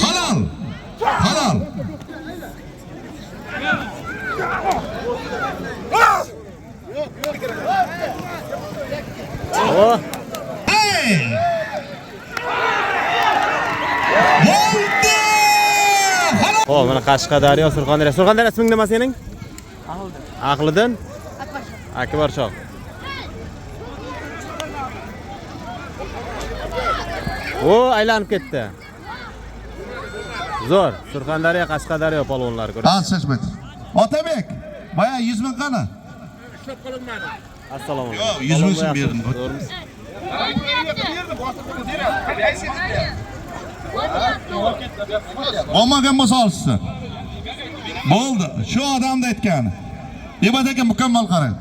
Halal. Halal. Oh. Hey! Oh, mana Qashqadaryo, Surxondaryo. Surxondaryo isming nima sening? Aqliddin. Akbar Shoh. O, aylanib ketdi. Zo'r. Surxondaryo, Qashqadaryo polvonlari ko'rdi. Seçmet. Otabek, baya 100 ming qani? Assalomu alaykum. Yo'q, 100 ming so'm berdim. Olmagan bo'lsa olsin. Bo'ldi. Shu odamni aytgani. Ibat aka mukammal qarang.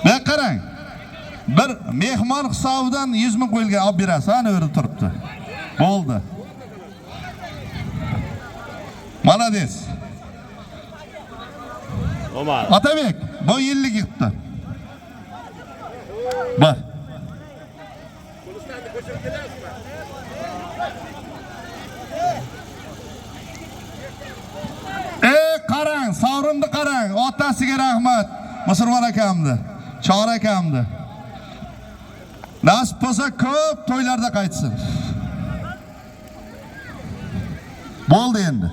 Ben qarang. Bir mehmon hisobidan 100 ming qo'yilgan olib berasiz, ana yerda turibdi. Bo'ldi. Malades. Omar. Otabek, bu yillik yiqibdi. Bak. Qarang, sovrinni qarang. Otasiga rahmat. Musulmon akamni, Chor akamni. Nasib bo'lsa ko'p to'ylarda qaytsin. Bo'ldi endi.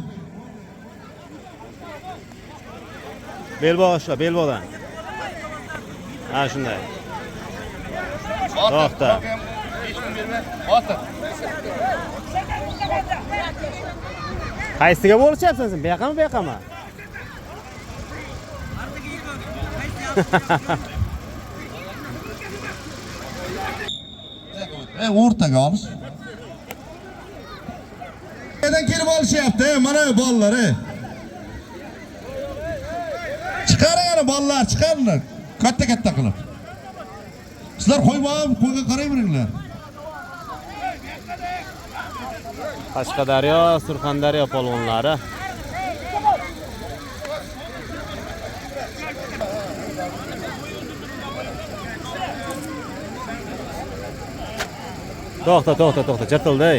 Belbog'ishla, belbog'dan. Ha, shunday. To'xta. Qaysiga bo'lishyapsan sen? Bu yoqami, bu yoqami? O'rtaga olish. Neden kelib olishyapti? Mana bolalar. Chiqaring ana bolalar, chiqaringlar. Katta-katta qilib. Sizlar qo'yib, qo'yga qarayveringlar. Qashqadaryo, Surxondaryo polvonlari. To'xta, chirtildi.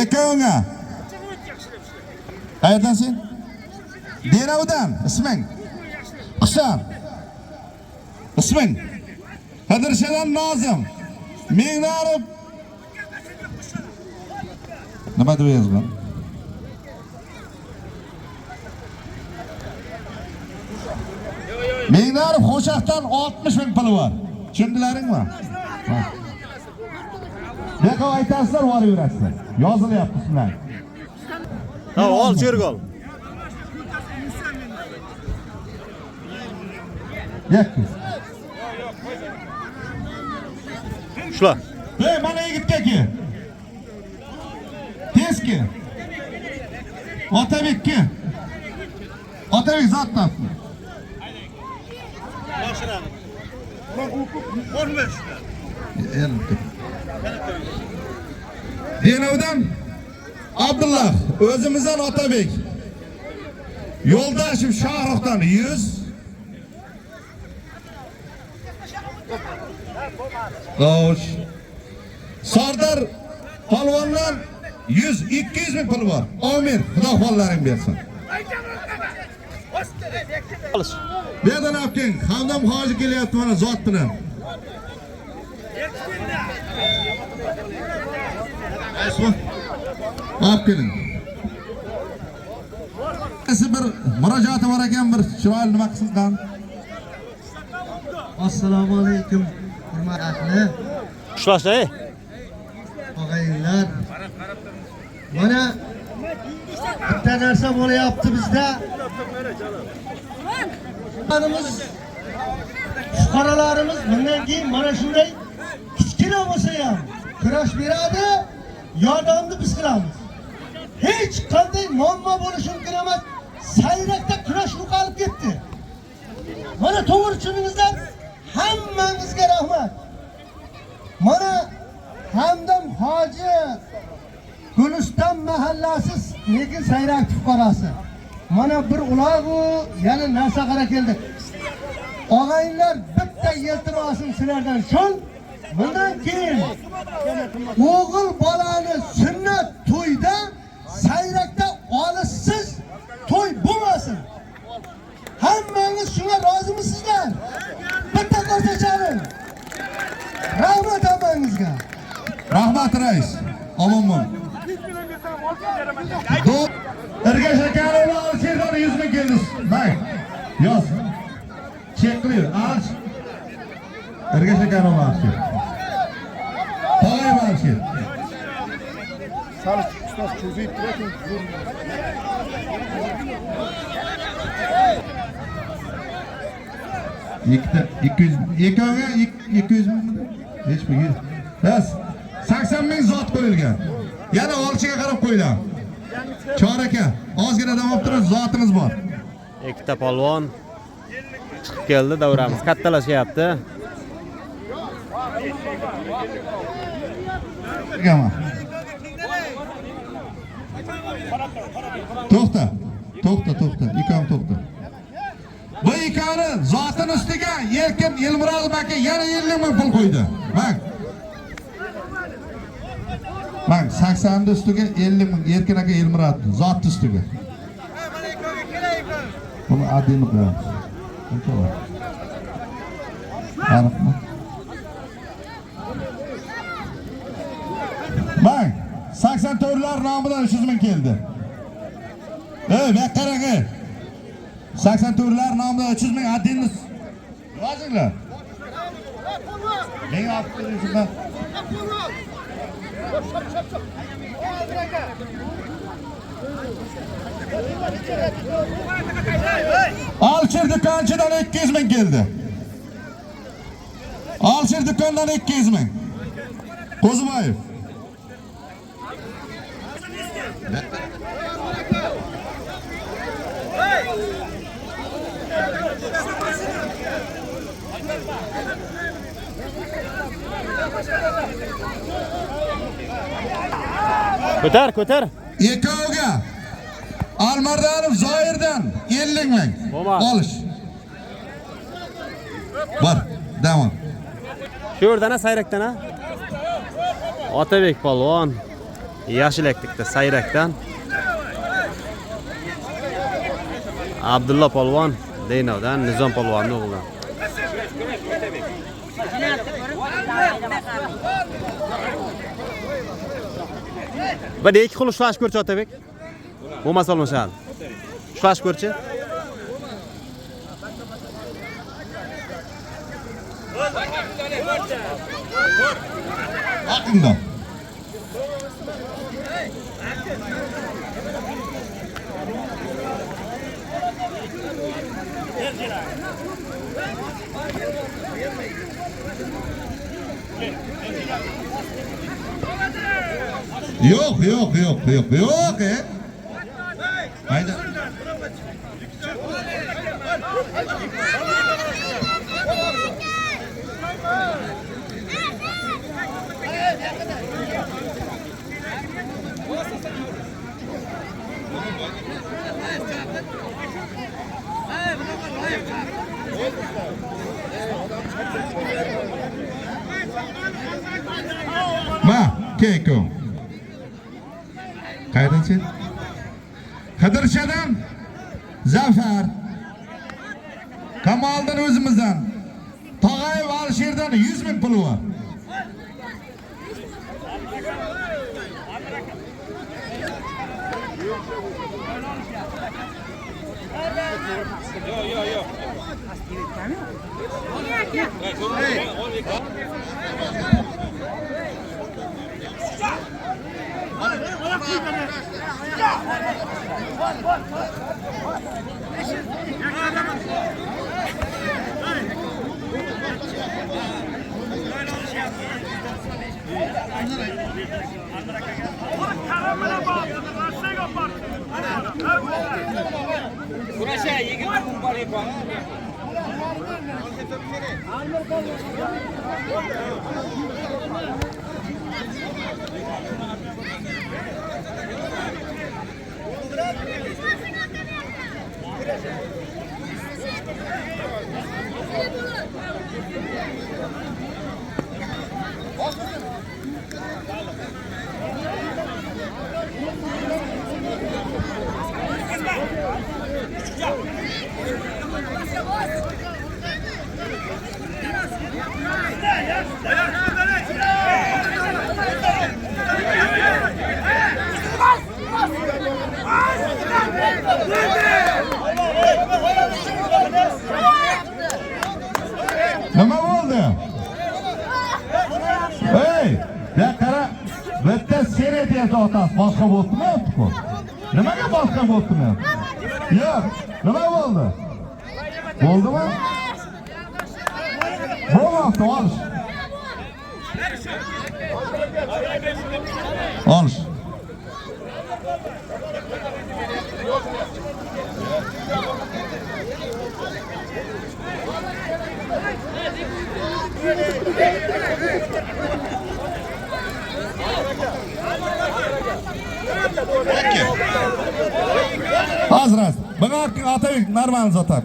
Ekanga. Qayerdan sen? Deravdan, isming? Husan. Isming? Qadirshadan Nozim. Mengarib. Nima deb yozgan? Mengarib Xo'shaqdan 60 ming puli bor. Tushundilaringmi? Beka aytasizlar, boraverasizlar. Yozilyapti sizlar. Ha, ol, cherga ol. Yakki. Shula. Hey, mana yigitga ki. Tezki. Otabekki. Otabek zatdan. Denovdan Abdullah, o'zimizdan Otabek. Yo'ldoshim Shohruxdan 100. Xo'sh. Sardar polvondan 100-200 ming puli bor. Amin, Xudo xohlaring bersin. Berdan apking, Hamdam hoji kelyapti mana zot bilan. Apkeling. Qaysi bir murojaati bor ekan, bir chiroyli nima qilgan? Assalomu alaykum, hurmatli Shulashay. og'aylar. Mana bitta narsa bo'layapti bizda. Fuqarolarimiz bundan keyin mana shunday kichkina bo'lsa ham kurash beradi, yordamni biz qilamiz. Hech qanday muammo bo'lishi mumkin emas. Sayrakda kurash yo'qolib ketdi. Mana to'g'richiligingizdan hammangizga rahmat. Mana Hamdam hoji Guliston mahallasi lekin Sayrak fuqarosi. Mana bir uloq u yana narsa qara keldi. Ağaylar bitta iltimosim sizlardan şol. Bundan keyin o'g'il bolani sunnat to'yda sayrakda olishsiz to'y bo'lmasin. Hammangiz shunga rozimisizlar? Bitta ko'rsatchaning. Rahmat hammangizga. Rahmat rais. Omon. Ergash akalar Alsherdan 100 ming keldi. Bak. Yoz. Chek qiling. Alsh. Ergash akalar Alsher. Tog'ay Alsher. Salish ustoz cho'zib turadi. Ikkita 200 ming. Hech bir yil. Bas. 80 ming zot qo'yilgan. Yana olchiga qarab qo'yilgan. Chor aka, ozgina dam olib turib zotingiz bor. Ikkita polvon chiqib keldi, davramiz kattalashyapti. Gama. To'xta. Ikkom to'xta. Bu ikoni zotin ustiga Erkin Elmurod aka yana 50 ming pul qo'ydi. Bak 80 ustiga 50 ming Erkin aka Elmurod zot ustiga. Buni adini qo'yamiz. Aniqmi? Bak 84lar nomidan 300 ming keldi. Bak qarang. 84lar nomidan 300 ming adini yozinglar. Menga olib kelinglar. Alsher do'konchidan 200 ming keldi. Alsher do'kondan 200 ming. Qo'ziboyev. Ko'tar. Ikkovga Almardanov Zoirdan 50 ming. Olish. Bor, davom. Shu yerdan sayrakdan ha. Otabek polvon Yashilaklikda sayrakdan. Abdulla polvon Deynovdan, Nizom polvonni o'g'lidan. Bir ikki xil ushlash ko'rchi Otabek. Bo'lmasa olmashadi. Ushlash ko'rchi. Aqimda. Yo'q. Hayda. Ma, Keko. Qayerdan sen? Qidirchadan Zafar. Kamoldan o'zimizdan. Tog'ay va Alsherdan 100 ming puli bor. Kurasha yigit bor yapar. Nima bo'ldi? Ey, ya qara, bitta sen aytyapti otasi, boshqa bo'ldimi yo'qmi? Nimaga boshqa bo'ldimi? Yo'q, nima bo'ldi? Bo'ldimi? Bo'lmadi, olish. Olish. Hazrat, bugün Atabek normal zaten.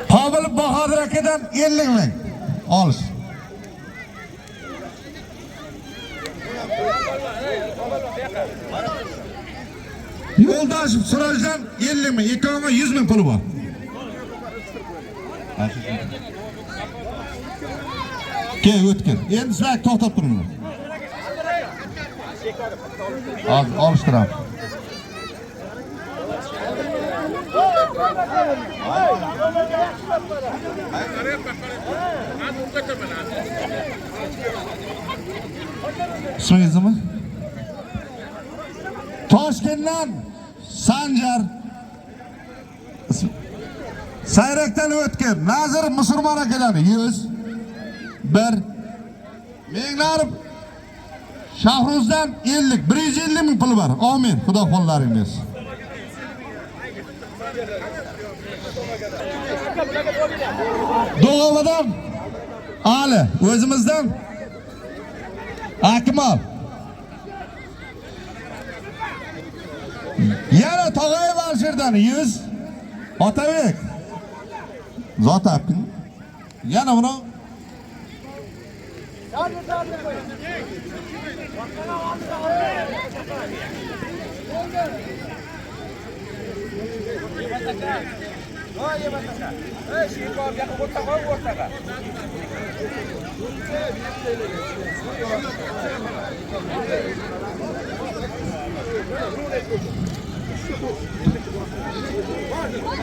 Pavel Bahadır akadan 50 ming. Olish. Yo'ldosh Surojdan 50 ming, ikkoviga 100 ming puli bor. Kel o'tkin. Endi sizlar to'xtab turinglar. Olishtiram. İsmingiz nima? Toshkentdan Sanjar. Sayrakdan o'tgan Nazir Musulmon akadan 100. Mengnarib Shahruzdan 50, 150 ming puli bor. Amin. Xudo qo'llaringiz bersin. Doğuvadan Ali, o'zimizdan Akmal. Yana Tog'ayev Alshirdan 100. Otabek. Zot apkin. Yana buni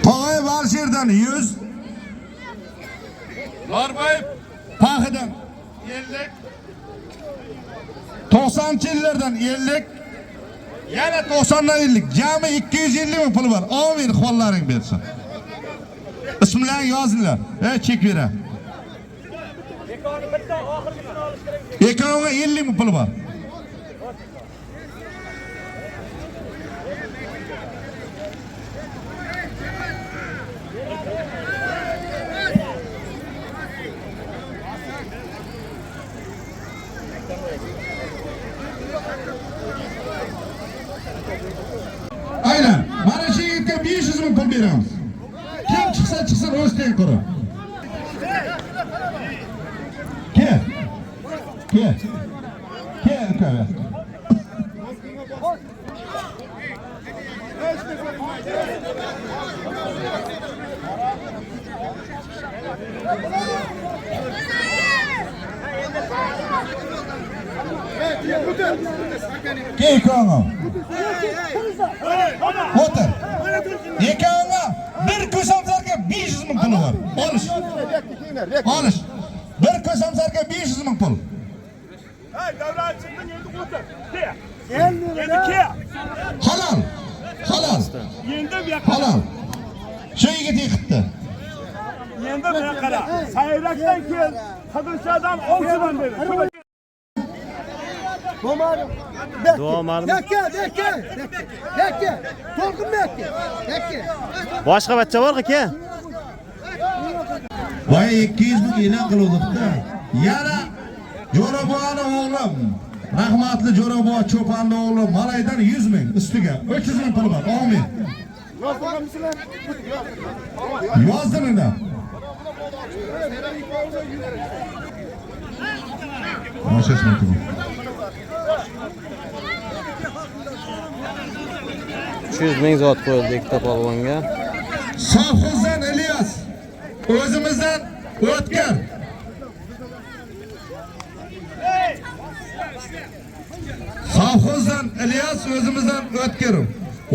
Tog'ayev Alshirdan 100. Norboyev Paxidan 50. 90'yillardan 50. Yana 90'dan 50. Jami 250 ming puli bor. Amin, qo'llaring bersin. İsmlaring yozinglar. Chek bera. Ekonomiga 50 ming puli bor. Aynen. Mana shu yigitga 500 ming pul beramiz. Kim çıksa o'zdan ko'rib. Kel. Kel. Kel ko'ngil. Otur. Eko'nga bir ko'samsarga 500 ming puli bor. Olish. Bir ko'samsarga 500 ming pul. Hey, davran chiqding endi o'tir. Endi ke. Halol. Endi bu yoqqa. Halol. Shu yigit yiqitdi. Endi bu yoqqa qara. Sayrakdan kel, Qadırşadan 10 so'm dedi. Do'marim. Do'marim. Bekka. To'lqin bekka. Boshqa bachcha bormi aka? Voy 200 ming e'lon qiluvdik-da. Yana Jo'raboni o'g'lim rahmatli Jo'rabay Cho'ponning o'g'li Malaydan 100 ming ustiga 300 ming puli bor. Amin. Yozdiringlar. Mashash mumkin. 300 ming zot qo'yildi ikkita polvonga. Sovxozdan Ilyos o'zimizdan O'tkir. Sovxozdan Ilyos o'zimizdan O'tkir.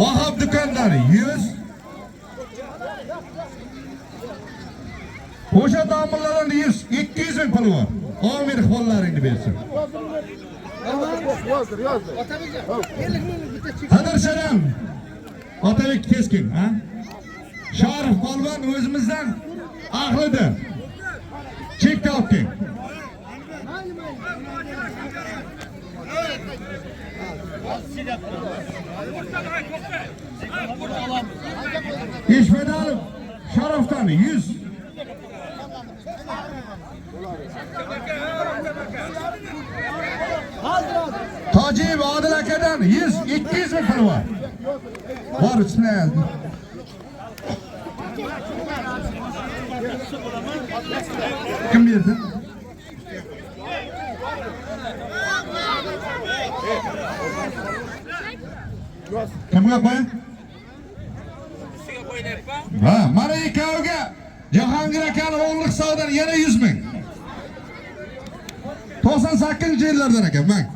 Vahob do'kondan 100. O'sha domlalardan 100, 200 ming puli bor. Amin qo'llaringni bersin. Qadirsalam Otabek Keskin, ha? Sharif polvon o'zimizdan ahlidir. Chekka olib Eshmedalov Sharofdan 100. Tojiyev Odil akadan 100, 200 ming puli bor. Bor üstüne yazdı. Kim berdi? Kimga qo'y? Ha, mana ikkoviga Jahongir akaning o'g'li hisobidan yana 100 ming. 98-yillardan ekan, bak.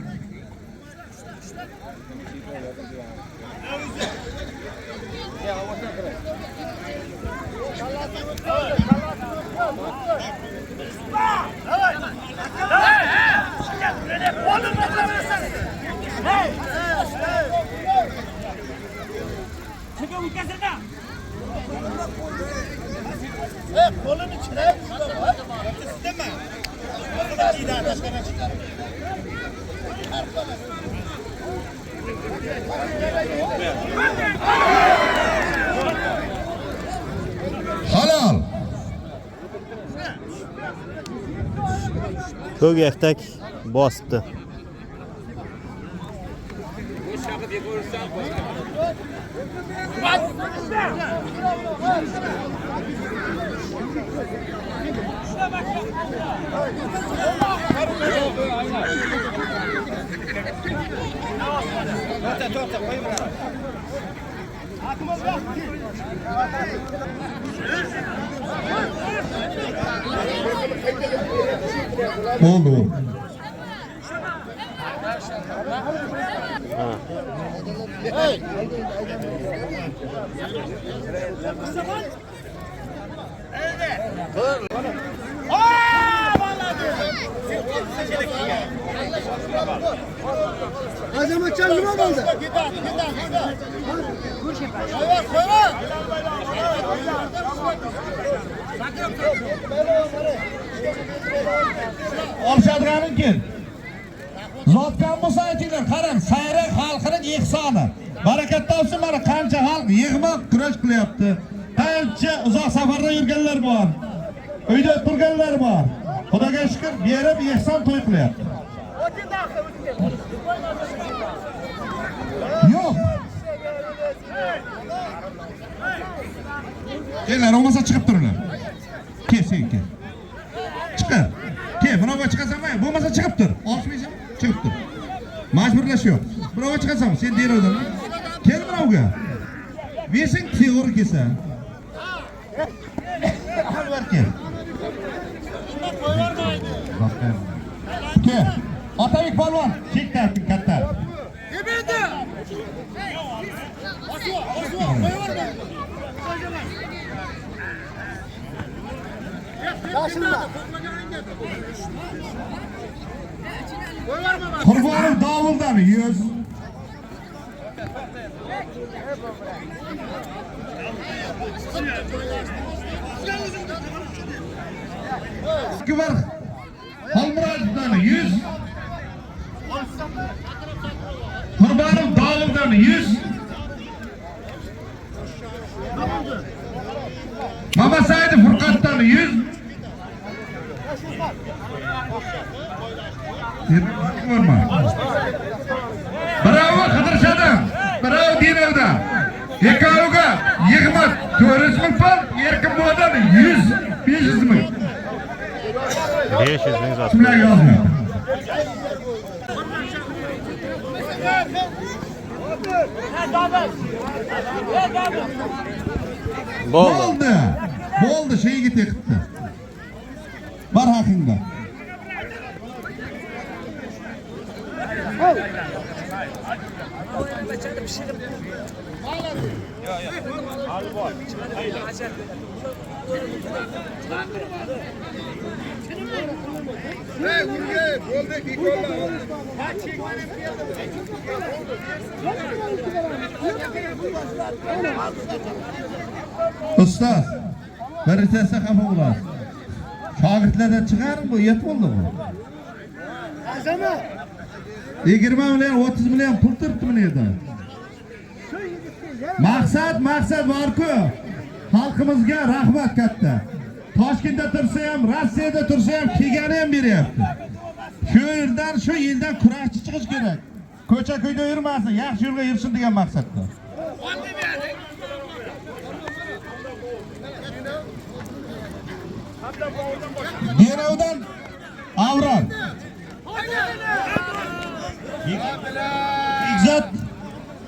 Halal. Ko'k yaktak bosdi. Oldu. Azamatcan nima bo'ldi? Olishadiganim Zotgan bo'lsa aytinglar, qarang, sayrak xalqining ehsoni. Barakat topsin, mana qancha xalq yig'moq kurash qilyapti. Qancha uzoq safarda yurganlar bor. Uyda turganlar bor. Xudoga shukr, berib ehson to'y qilyapti. Yo'q. Kellar, olmasa chiqib turinglar. Kel, sen kel. Chiqib. Kel, bunaqa chiqasan, bo'lmasa chiqib tur. Olishmaysan, chiqib tur. Majburlash yo'q. Bunaqa chiqasan, sen derovdan. Kel bunaqa. Bersang to'g'ri kelsa. Alvar kel. Kel. Otabek polvon, chekda katta. Ebedi. Qurbonov Dovuldan 100. Kibar Xolmurodovdan 100. Qurbonov Dovuldan 100. Mamasayev Furqatdan 100. Kim var mı? 400 pul, erkin modan 100, 500 ming. 500 ming zot. Kimlar yozmayapti? Bo'ldi. Bo'ldi, şeyga tekibdi. Bar haqingda. Ustoz, bir itasa xafa bo'lasiz. Shogirdlardan chiqaring, bu yet bo'ldi bu. Azama. 20 million, 30 million pul turibdi bu yerda. Maqsad bor-ku. Xalqimizga rahmat katta. Toshkentda tursa ham, Rossiyada tursa ham kelgani ham beryapti. Shu yerdan, shu yildan kurashchi chiqish kerak. Ko'cha-ko'yda yurmasin, yaxshi yo'lga yursin degan maqsadda. Derovdan Avron.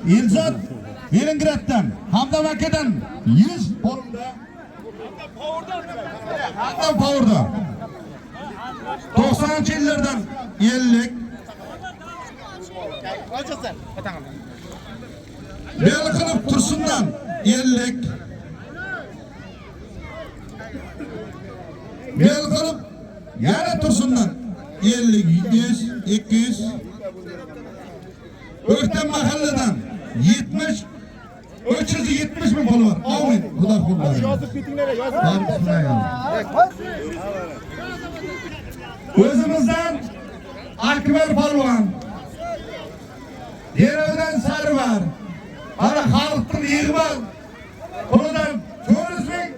İlzat Leningraddan, hamda Makkadan 100 polda. Hamda Power'dan. 90'yillardan 50. Belqilib Tursundan 50. Belqilib yana Tursundan 50, 100, 200. O'ktam mahalladan 70, 370 ming pul var. Amin. Xudo xollar. Yozib ketinglar, yozib. O'zimizdan Akbar Polvon. Derovdan Sarvar. Ana xalqning yig'ma pulidan 400 ming,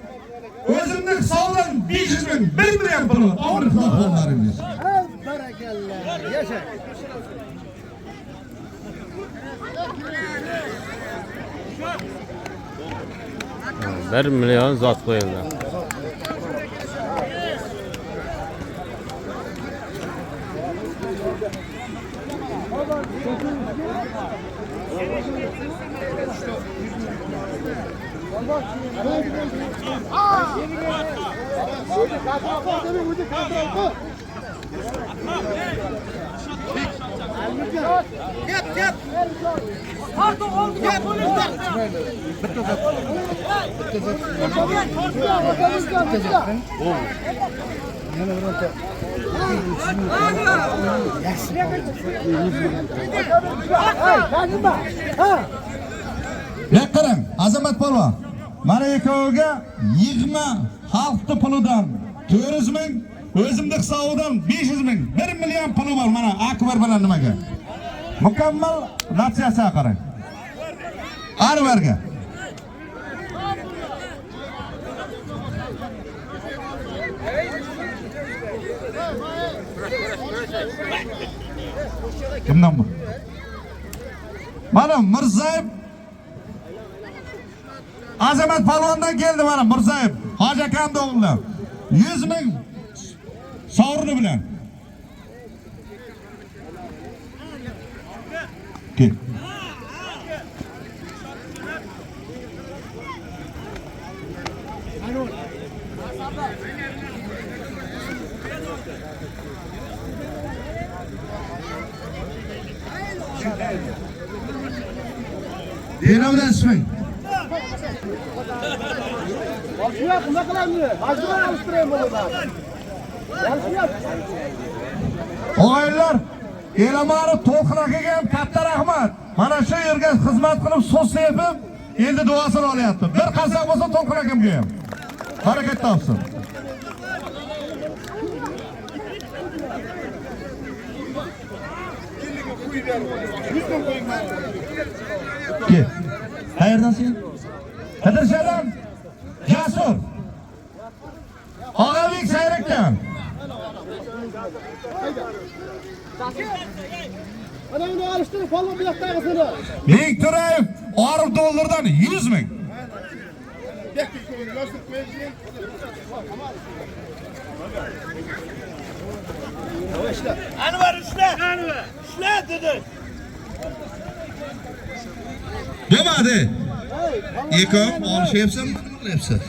o'zimning hisobdan 500 ming, 1 million pul var. Amin. Xudo xollaringiz. Barakallah. Yaşa. Bir million zot qo'yildi. Gel. Pardon, oldu. Gel. Bek qarang, Azamat Polvon. Mana ekoviga yig'ma xalqning pulidan 400 ming, o'zimning hisobimdan 500 ming, 1 million puli bor mana Akbar bilan nimaga? Mukammal natsiyasiga qarang. Arvarga. Kimdan bu? Mana Mirzayev Azamat Polvondan keldi mana Mirzayev. Hoji akam o'g'li. 100 ming sovrini bilan. Kel. Derovdan isming. Başlıyor, ne kadar mı? Başlıyor, alıştırayım bunu da. Başlıyor. Oylar, Elamari To'qinaga ham katta rahmat. Mana shu yerga xizmat qilib, so'z sepib, endi duosini olyapti. Bir qarsak bo'lsa To'qin akamga ham. Barakat topsin. Ke. Qayerdansan? Qidirshadan. Jasur. Og'abek Sayrakdan. Ana bunu alıştırıp falan bir dakika seni. Bek Turayev, Orif dollardan 100 ming. Anvar ushla. Ushla dedi. Bo'lmadi. Yekom olishyapsan, nima qilyapsan?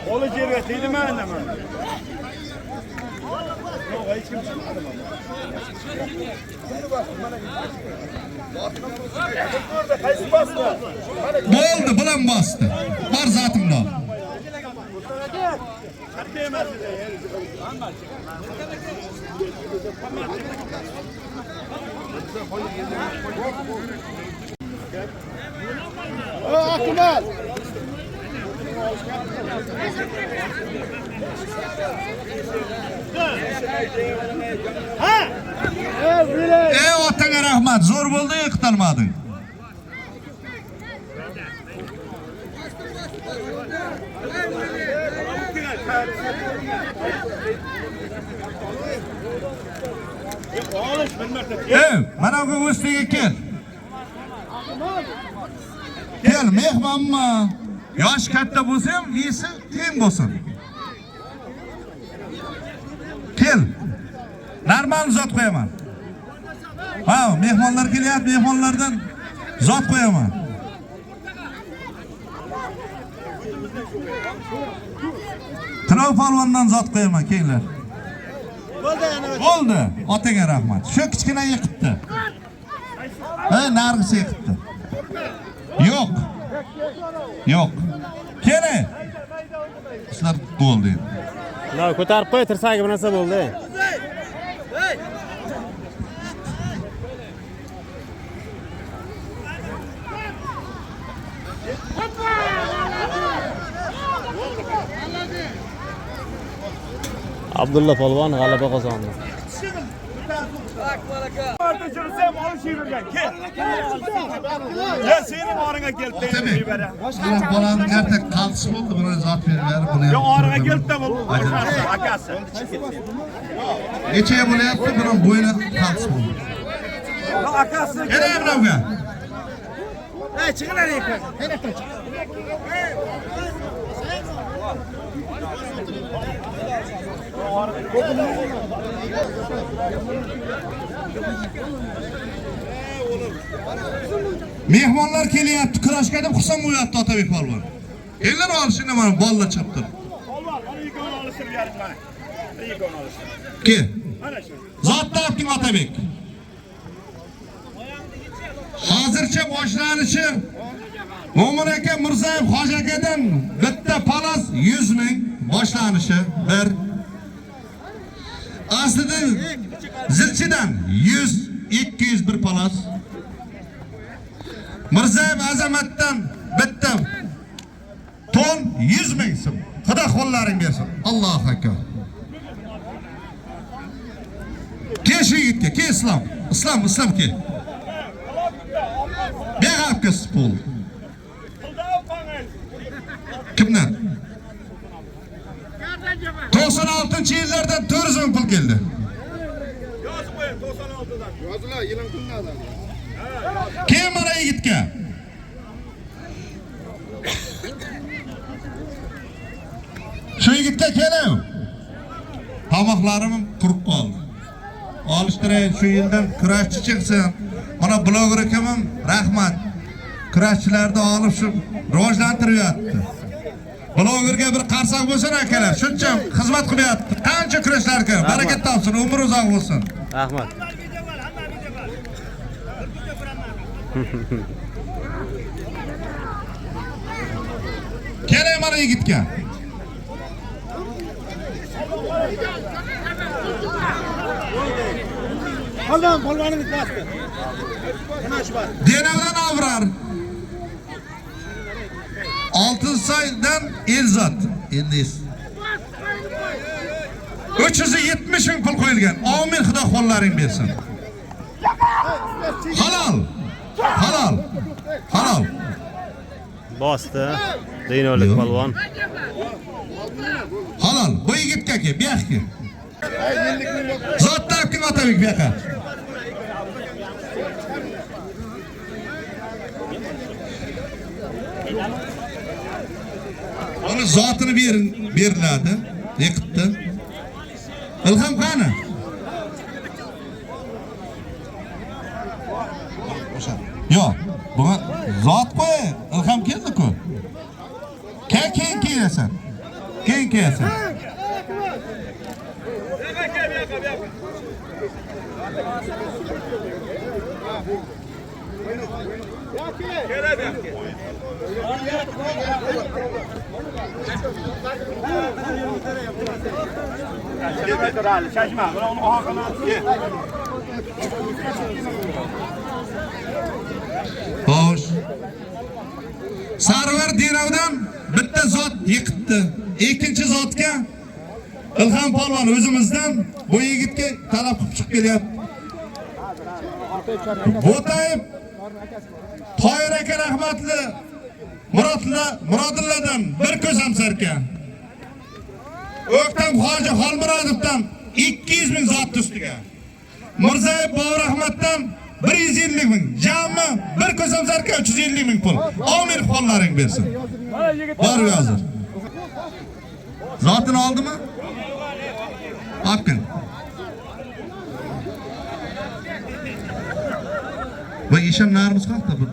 Qo'li jervatlaydi mana. Yo'q, hech kim chiqmadi mana. Qaysi bosdi? Bo'ldi, bilan bosdi. Bor zotimda. Katta emas edi. Akmal. Ha! Otanga rahmat, zo'r bo'ldi, yiqitilmading. Olish bir marta. Mana bu ustiga kel. Kel, mehmonmi? Yosh katta bo'lsa ham, yesi teng bo'lsin. Kel. Normal zot qo'yaman. Ha, mehmonlar kelyapti, mehmonlardan zot qo'yaman. Tinov polvondan zot qo'yaman, kelinglar. Bo'ldi, otanga rahmat. Shu kichkina yiqitdi. Nargis yiqitdi. Yo'q. Yo'q. Keling. Sizlar bo'ldi. No, ko'tarib qo'y, tirsagi bir narsa bo'ldi. Abdulla polvon g'alaba qozondi. Orta chirsam olish yurgan. Kel. Ya sening oringa kelib bera. Mana bolam ertak qaltis bo'ldi, buni zot berib buni. Yo oringa kelibdi bu akasi. Necha bo'lyapti, buni bo'yni qaltis bo'ldi. Yo akasi. Keling bularga. Chiqinglar ekan. Mehmonlar kelyapti, kurashga deb xursand bo'lyapti Otabek polvon. Kelinglar olishingni mana bolalar chaptir. Polvon, mana yig'on olishib bering mana. Yig'on olishib. Kel. Mana shu. Zot topding Otabek. Hozircha boshlanishi Mo'min aka Mirzayev Hoji akadan bitta palas 100 ming boshlanishi bir. Aslida Zilchidan 100 200 bir palas. Mirzayev Azamatdan bitta ton 100 ming so'm. Xudo qo'llaring bersin. Allohu akbar. Kel shu yigitga, kel islom. Islom kel. Berib kes pul. Kimdan? 96-yillardan 400 ming pul keldi. Yozib qo'ying 96dan. Yozlar, yilin kunlardan. Kim mana yigitga? Shu yigitga keling. Tomoqlarim qurib qoldi. Olishtiray, shu yildan kurashchi chiqsin. Mana bloger akamim rahmat. Kurashchilarni olib shu rivojlantiryapti. Blogerga bir qarsak bo'lsin akalar. Shuncha xizmat qilyapti. Qancha kurashlar qilgan. Barakat topsin, umr uzoq bo'lsin. Rahmat. Keling mana yigitga. Polvon, polvonimiz bosdi. Nima ish bor? Denavdan Avrar. Oltinsoydan Elzot. Endi 370 ming pul qo'yilgan. Amin, Xudo qo'llaring bersin. Halol. Bosdi. Deynolik polvon. Halol, bu yigitga ke, bu yoqqa. Zot topkin Otabek bu yoqqa. Onu zotini beriladi, yiqitdi. Ilhom qani? Yo'q, bu zot qo'y, Ilhom keldi-ku. Keyin kelasan. Keyin kelasan. Şaşma. Onu o hakkında. Xo'sh. Sarvar Dinovdan bitta zot yiqitdi. Ikkinchi zotga Ilhom polvon o'zimizdan bu yigitga talab qilib chiqib kelyapti. Bo'tayib Toyir aka rahmatli Murodillardan bir ko'zam sarka. O'ktam Hoji Xolmurodovdan 200 ming zot ustiga. Mirzayev Bovrahmatdan 150 ming, jami bir ko'zam sarka 350 ming pul. Omir qo'llaring bersin. Bor hozir. Zotini oldimi? Olqin. Bu ishim narimiz qoldi bu.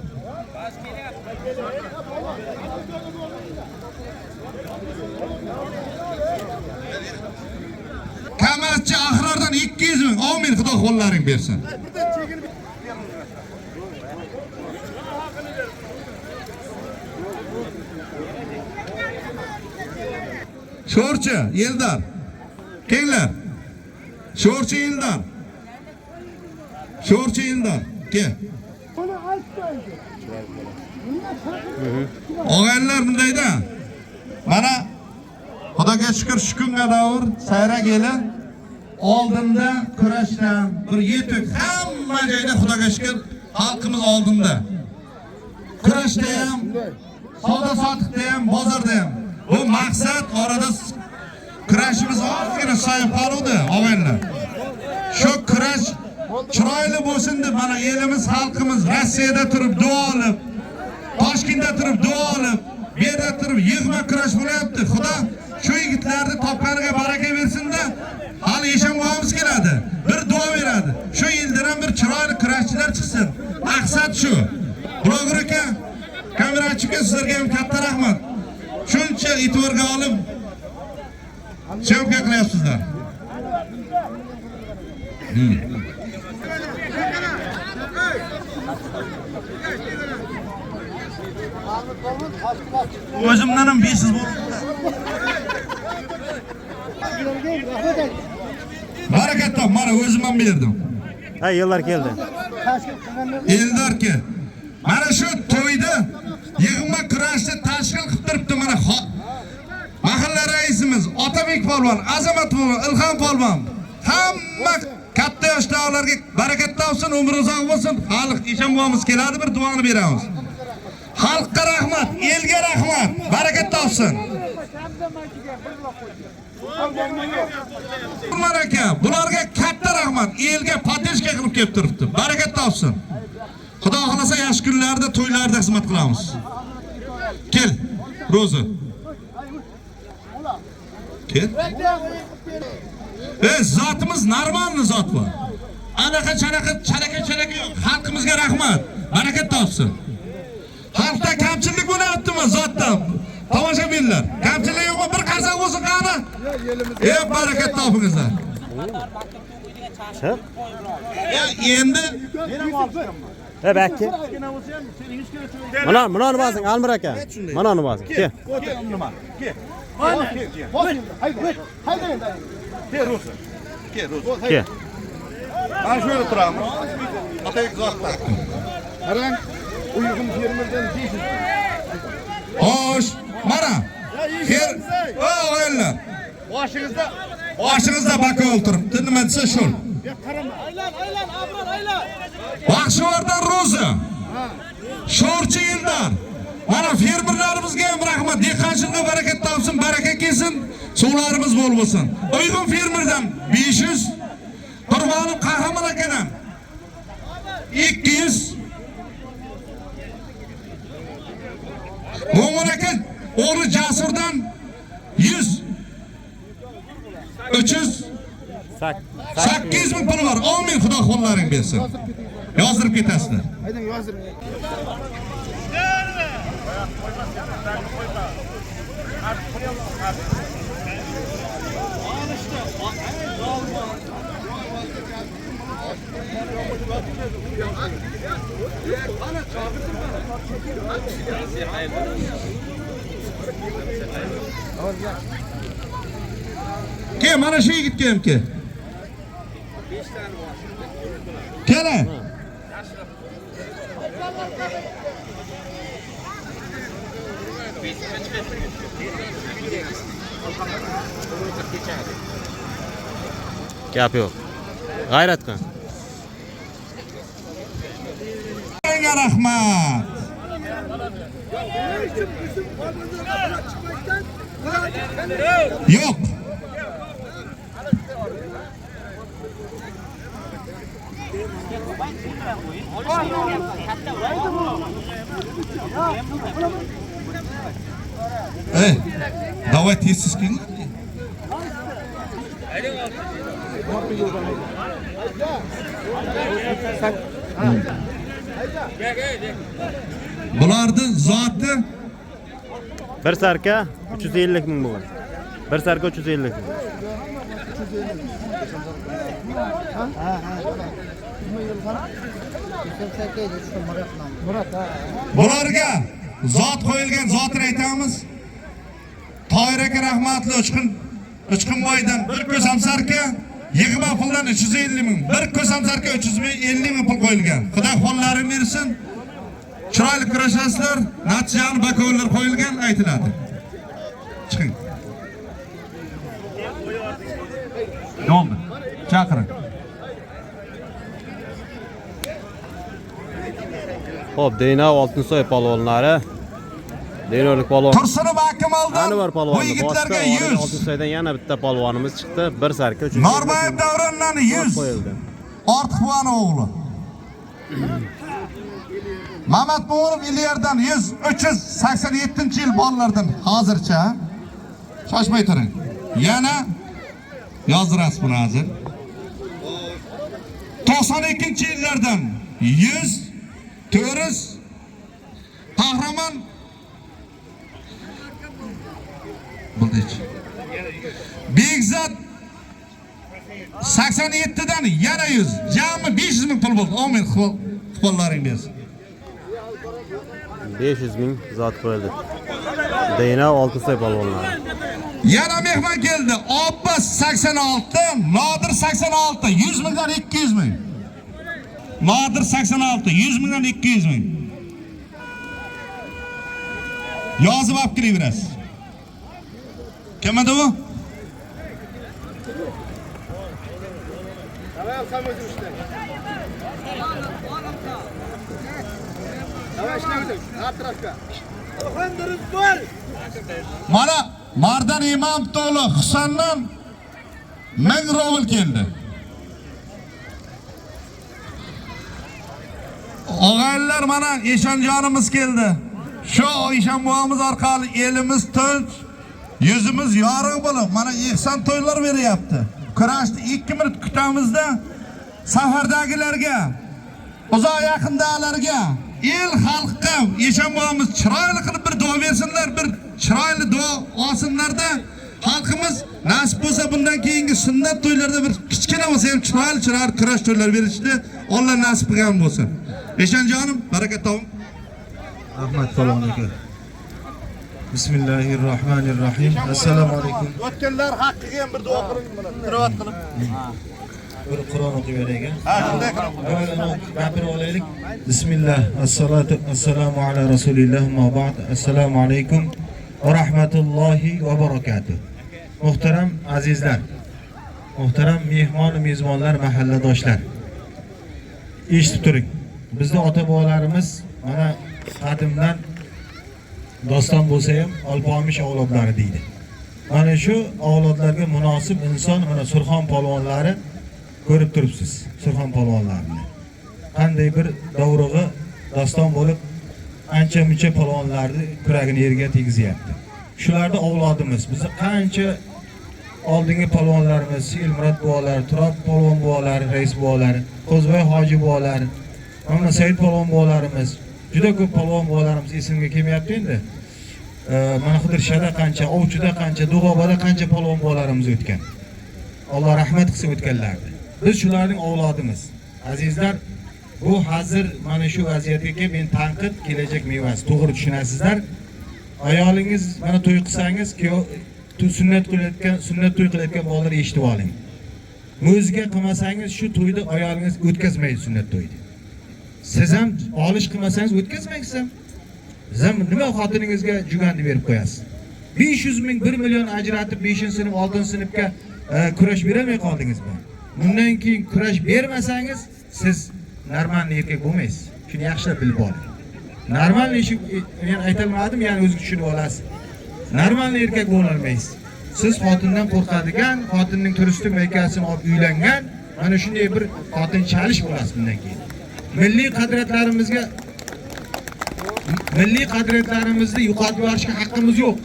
Kamatchi Ahrordan 200 ming, Omir Xudo qo'llaring bersin. Sho'rchi Eldor. Kelinglar. Sho'rchi Eldor. Sho'rchi Eldor. Kel. Og'aylar bundayda. Mana Xudoga shukr shu kunga davr sayra keli oldinda kurashdan bir yetuk hamma joyda Xudoga shukr xalqimiz oldinda. Kurashda ham, savdo sotiqda ham, bozorda ham. Bu maqsad orada kurashimiz ozgina soyib qoldi, og'aylar. Shu kurash chiroyli bo'lsin deb mana elimiz, xalqimiz Rossiyada turib duo olib, Toshkentda turib duo olib, bu yerda turib yig'ma kurash bo'lyapti. Xudo shu yigitlarni topganiga baraka bersin-da, hali yashamog'imiz keladi. Bir duo beradi. Shu yildan ham bir chiroyli kurashchilar chiqsin. Maqsad shu. Bloger aka, kamerachiga sizlarga ham katta rahmat. Shuncha e'tiborga olib sevgi qilyapsizlar. O'zimdan ham besiz bo'ldim. Barakat top, mana o'zim ham berdim. Ha, yillar keldi. Eldorki, mana shu to'yda yig'ma kurashni tashkil qilib turibdi mana mahalla raisimiz Otabek polvon, Azamat polvon, Ilhom polvon. Hamma katta yoshlarga barakat topsin, umri uzoq bo'lsin. Xalq ishonmoqimiz keladi, bir duoni beramiz. Xalqqa rahmat, elga rahmat, barakat topsin. Ular aka, bularga katta rahmat, elga poddержка qilib kelib turibdi. Barakat topsin. Xudo xolasa yaxshi kunlarda, to'ylarda xizmat qilamiz. Kel, Roza. Kel. Zotimiz normalni zot bor. Anaqa chalaka yo'q. Xalqimizga rahmat, barakat topsin. Xalqda kamchilik bo'layaptimi zotdan? Tomoshabinlar, kamchilik yo'qmi? Bir qarsak bo'lsin qani? Barakat topingizlar. Endi Bakki. Mana bosing, Almir aka. Mana bosing. Ke. Ke. Mana şöyle turamiz. Otabek zotlar. Qarang, uygun yerimizdan 500. Xo'sh, mana. O'g'illar. Boshingizda baka o'ltiribdi. Nima desa shu. Aylan, Abror, aylan. Baxshivordan Roza. Sho'rchi Eldor. Mana fermerlarimizga ham rahmat. Dehqonchilikqa barakat topsin, baraka kelsin, suvlarimiz bol bo'lsin. Uyg'un fermerdan 500, Qurbonov Qahramon akadan 200, Mo'min aka o'g'li Jasurdan 100, 300, 800 ming puli bor. Amin, Xudo qo'llaring bersin. Yozdirib ketasizlar. Haydang yozdirib. Ke, mana shu yigitga ham ke. Kela. Gap yo'q. G'ayrat qil. Menga rahmat. Yo'q. Давай tez keling. Bularning zoti bir sarka 350 ming bo'lgan. Bir sarka 350 ming. bularga zot qo'yilgan zotni aytamiz. Toyir aka rahmatli Uchqunboydan bir ko'z hamsarka yig'ma puldan 350 ming, bir ko'z hamsarka 350 ming pul qo'yilgan. Xudo xo'llarini bersin. Chiroyli kurashasizlar, natijani bakovlar qo'yilgan aytiladi. Chiqing. Yo'ldi. Chaqiring. Xo'p, Deyna Oltinsoy polvonlari. Deynolik polvon. Tursunov Akmaldan Anvar polvon. bu yigitlarga 100. Oltinsoydan yana bitta polvonimiz chiqdi. Bir sarka 300. Normayev Davrondan 100. qo'yildi. Ortiqxonov o'g'li. Mamat Mo'g'ulov Iliyardan 100, 387-yil bolalardan hozircha. Shoshmay turing. Yana yozdirasiz buni hozir. 92-yillardan 100, To'ris, Qahramon Buldich. Bekzat 87dan yana 100, jami 500 ming pul bo'ldi. Amin, qo'llaring bersin. 500 ming zot qo'yildi. Deyna Oltinsoy polvonlari. Yana mehmon keldi. Abbas 86, Nodir 86, 100 mingdan 200 ming. Nodir 86, 100 mingdan 200 ming. Yozib olib kiraverasiz. Kim edi bu? Tamam, sen özüm işte. Tamam, işte özüm. Alt tarafta. Alhamdülillah var. Mana Mardan Imomto'g'li Husandan 1000 rubl keldi. Og'aylar mana Eshonjonimiz keldi. Shu Eshonboyimiz orqali elimiz tinch, yuzimiz yorug' bo'lib, mana ehson to'ylar beryapti. Kurashni 2 minut kutamizda safardagilarga, uzoq yaqindalarga, el xalqqa Eshonboyimiz chiroyli qilib bir duo bersinlar, bir chiroyli duo olsinlarda. Xalqimiz nasib bo'lsa bundan keyingi sunnat to'ylarda bir kichkina bo'lsa ham chiroyli kurash to'ylar berishni Alloh nasib qilgan bo'lsin. Eshonjonim, baraka toping. Rahmat polvon aka. Bismillahirrohmanirrohim. Assalomu alaykum. O'tganlar haqqiga ham bir duo qiling mana. Qiroat qilib. Bir Qur'on o'qib beraylik. Ha, shunday qilib. Gapirib olaylik. Bismillah. Assalatu assalomu ala rasulillah ma ba'd. Assalomu alaykum va rahmatullohi va barakatuh. Muhtaram azizlar. Muhtaram mehmon, mezbonlar, mahalladoshlar. Eshitib turing. Bizning ota-bobolarimiz mana qadimdan doston bo'lsa ham Alpomish avlodlari deydi. Mana shu avlodlarga munosib inson mana Surxon polvonlari ko'rib turibsiz. Surxon polvonlarini qanday bir davrug'i doston bo'lib ancha-muncha polvonlarni kuragini yerga tegizyapti. Shularni avlodimiz. Biz qancha oldingi polvonlarimiz, Elmurod buvalar, Turob polvon buvalar, rais buvalar, Qo'zboy hoji buvalar, mana Said polvon buvalarimiz, juda ko'p polvon buvalarimiz esimga kelmayapti endi. Mana Xidirshada qancha, Ovchida qancha, Dug'obada qancha polvon buvalarimiz o'tgan. Alloh rahmat qilsin o'tganlarni. Biz shularning avlodimiz. Azizlar, bu hozir mana shu vaziyatga men tanqid kelajak mevasi. To'g'ri tushunasizlar. Ayolingiz mana to'y qilsangiz, sunnat to'y qilayotgan bolalar eshitib oling. O'ziga qilmasangiz shu to'yda ayolingiz o'tkazmaydi sunnat to'yni. Siz ham olish qilmasangiz o'tkazmaysiz ham. Siz ham nima xotiningizga jugandi berib qo'yasiz? 500 ming 1 million ajratib 5-sinf 6-sinfga kurash beramay qoldingizmi? Bundan keyin kurash bermasangiz siz normal erkak bo'lmaysiz. Shuni yaxshilab bilib oling. Normal ish men aytolmadim, ya'ni o'zingiz tushunib olasiz. Normal erkak bo'la olmaysiz. Siz xotindan qo'rqadigan, xotinning turistik maykasini olib uylangan, mana shunday bir xotin chalish bo'lasiz bundan keyin. Milliy qadriyatlarimizni yo'qotib yuborishga haqqimiz yo'q.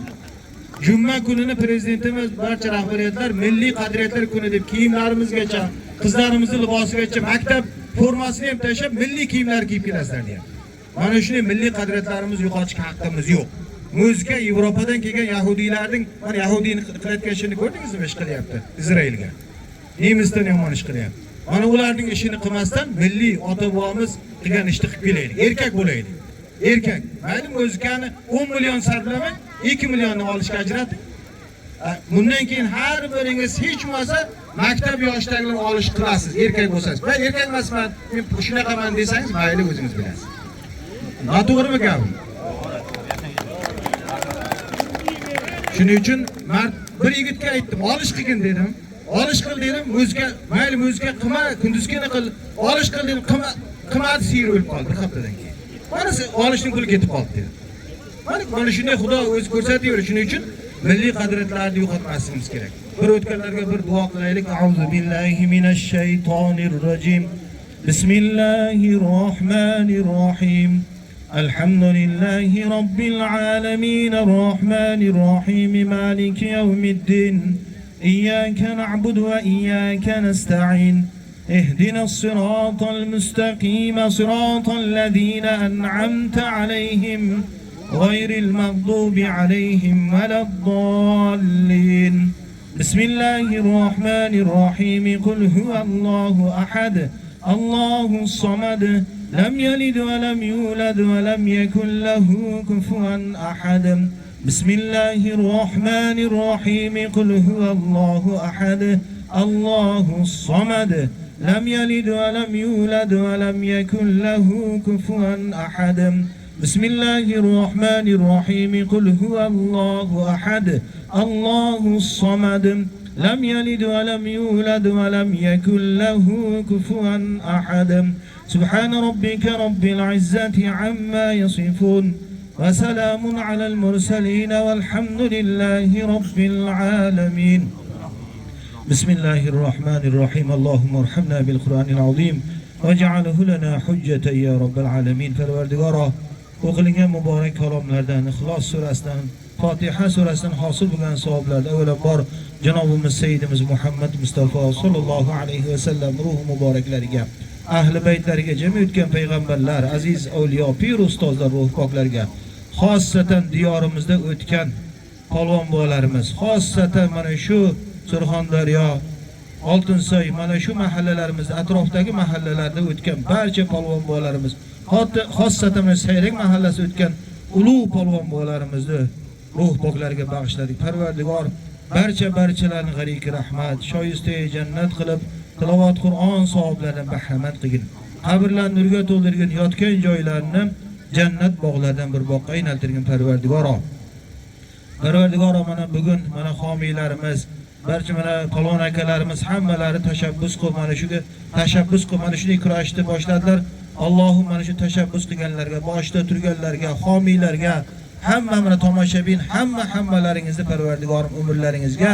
Juma kunini prezidentimiz barcha rahbariyatlar milliy qadriyatlar kuni deb kiyimlarimizgacha, qizlarimizning libosigacha, maktab formasini ham tashlab milliy kiyimlar kiyib kelasizlar deyapti. Mana shunday milliy qadriyatlarimizni yo'qotishga haqqimiz yo'q. O'zga Yevropadan kelgan yahudiylarning, mana yahudiyni qilayotgan ishini ko'rdingizmi, ish qilyapti Izraelga. Nemisdan yomon ish qilyapti. Mana ularning ishini qilmasdan milliy ota-bobomiz qilgan ishni qilib kelaylik. Erkak bo'laylik. Erkak. Mayli o'zgani 10 million sarflamang, 2 millionni olishga ajrating. Bundan keyin har biringiz hech bo'lmasa maktab yoshidagilarni olish qilasiz, erkak bo'lsangiz. Men erkak emasman, men shunaqaman desangiz, mayli o'zingiz bilasiz. Noto'g'rimi gap? Shuning uchun men bir yigitga aytdim, olish qilgin dedim. Olish qil dedim, o'zga, mayli o'zga qilma, kunduzgina qil. Olish qil dedim, qimmat siyir o'lib qoldi bir haftadan keyin. Mana olishning puli ketib qoldi dedi. Mana shunday Xudo o'zi ko'rsatib, shuning uchun milliy qadriyatlarni yo'qotmasligimiz kerak. Bir o'tganlarga bir duo qilaylik. Auzu billahi minash shaytonir rojim. Bismillahir rohmanir rohim. Alhamdulillahi robbil alamin, arrohmanir rohim, maliki yawmiddin. İyyâke na'budu ve iyyâke nesta'in. اهدنا الصراط المستقيم صراط الذين أنعمت عليهم غير المغضوب عليهم ولا الضالين. بسم الله الرحمن الرحيم. قل هو الله أحد الله الصمد لم يلد ولم يولد ولم يكن له كفوا أحد. بسم الله الرحمن الرحيم. قل هو الله أحد الله الصمد لم يلد ولم يولد ولم يكن له كفوا أحد. بسم الله الرحمن الرحيم. قل هو الله أحد الله الصمد لم يلد ولم يولد ولم يكن له كفوا أحد. سبحان ربك رب العزة عما يصفون وسلام على المرسلين والحمد لله رب العالمين. بسم الله الرحمن الرحيم. اللهم ارحمنا بالقرآن العظيم واجعله لنا حجة يا رب العالمين. Parvardigoro, o'qilgan muborak kalomlardan, Ixlos surasidan, Fotiha surasidan hosil bo'lgan savoblarda avvalambor janobimiz Sayyidimiz Muhammad Mustafa sallallohu alayhi va sallam ruhi muboraklariga, ahli baytlariga, jami o'tgan payg'ambarlar, aziz avliyo, pir ustozlar ruh poklariga, xossatan diyorimizda o'tgan polvon bolalarimiz, xossatan mana shu Surxondaryo, Oltinsoy, mana shu mahallalarimizda, atrofdagi mahallalarda o'tgan barcha polvon bolalarimiz, xossatan Sayrak mahallasi o'tgan ulug' polvon bolalarimizni ruh poklariga bag'ishladik. Parvardigor barchalarning g'ariki rahmat, shoyista jannat qilib, tilovat Qur'on savoblaridan bahramand qilgin. Qabrlarni nurga to'ldirgin, yotgan joylarini jannat bog'laridan bir boqqa aylantirgin Parvardigor. Parvardigor, mana bugun mana homiylarimiz, barcha mana polvon akalarimiz hammalari tashabbus qilib, mana shunday kurashni boshladilar. Allohim mana shu tashabbus qilganlarga, boshda turganlarga, homiylarga, hammamni tomoshabin, hammalaringizni Parvardigorim umrlaringizga,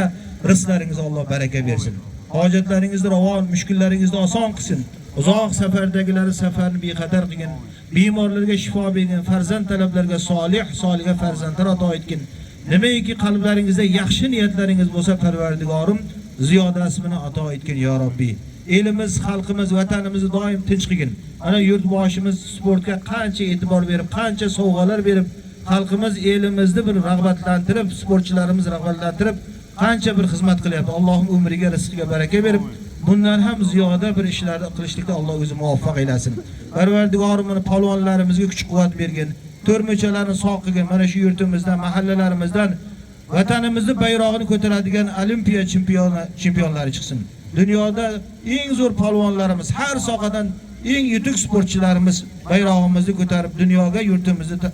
rizqlaringizga Alloh baraka bersin. Hojatlaringizni ravon, mushkullaringizni oson qilsin. Uzoq safardagilarni safarni bexatar qilgin. Bemorlarga shifo bergin, farzand talablarga soliha farzandlar ato etgin. Nimaiki qalblaringizda yaxshi niyatlaringiz bo'lsa, Parvardigorim ziyodasini ato etgin ya Robbi. Elimiz, xalqimiz, vatanimizni doim tinch qilgin. Ana yurtboshimiz sportga qancha e'tibor berib, qancha sovg'alar berib, xalqimiz, elimizni bir rag'batlantirib, sportchilarimiz rag'batlantirib, qancha bir xizmat qilyapti. Allohim umriga, rizqiga baraka berib, bundan ham ziyoda bir ishlarni qilishlikda Alloh o'zi muvaffaq eylasin. Parvardigorim mana polvonlarimizga kuch-quvvat bergin. To'rmachalarni sog' qilgin. Mana shu yurtimizdan, mahallalarimizdan vatanimizni bayrog'ini ko'taradigan olimpiya chempionlari chiqsin. Dunyoda eng zo'r polvonlarimiz, har sohadan eng yutuq sportchilarimiz bayrog'imizni ko'tarib, dunyoga yurtimizni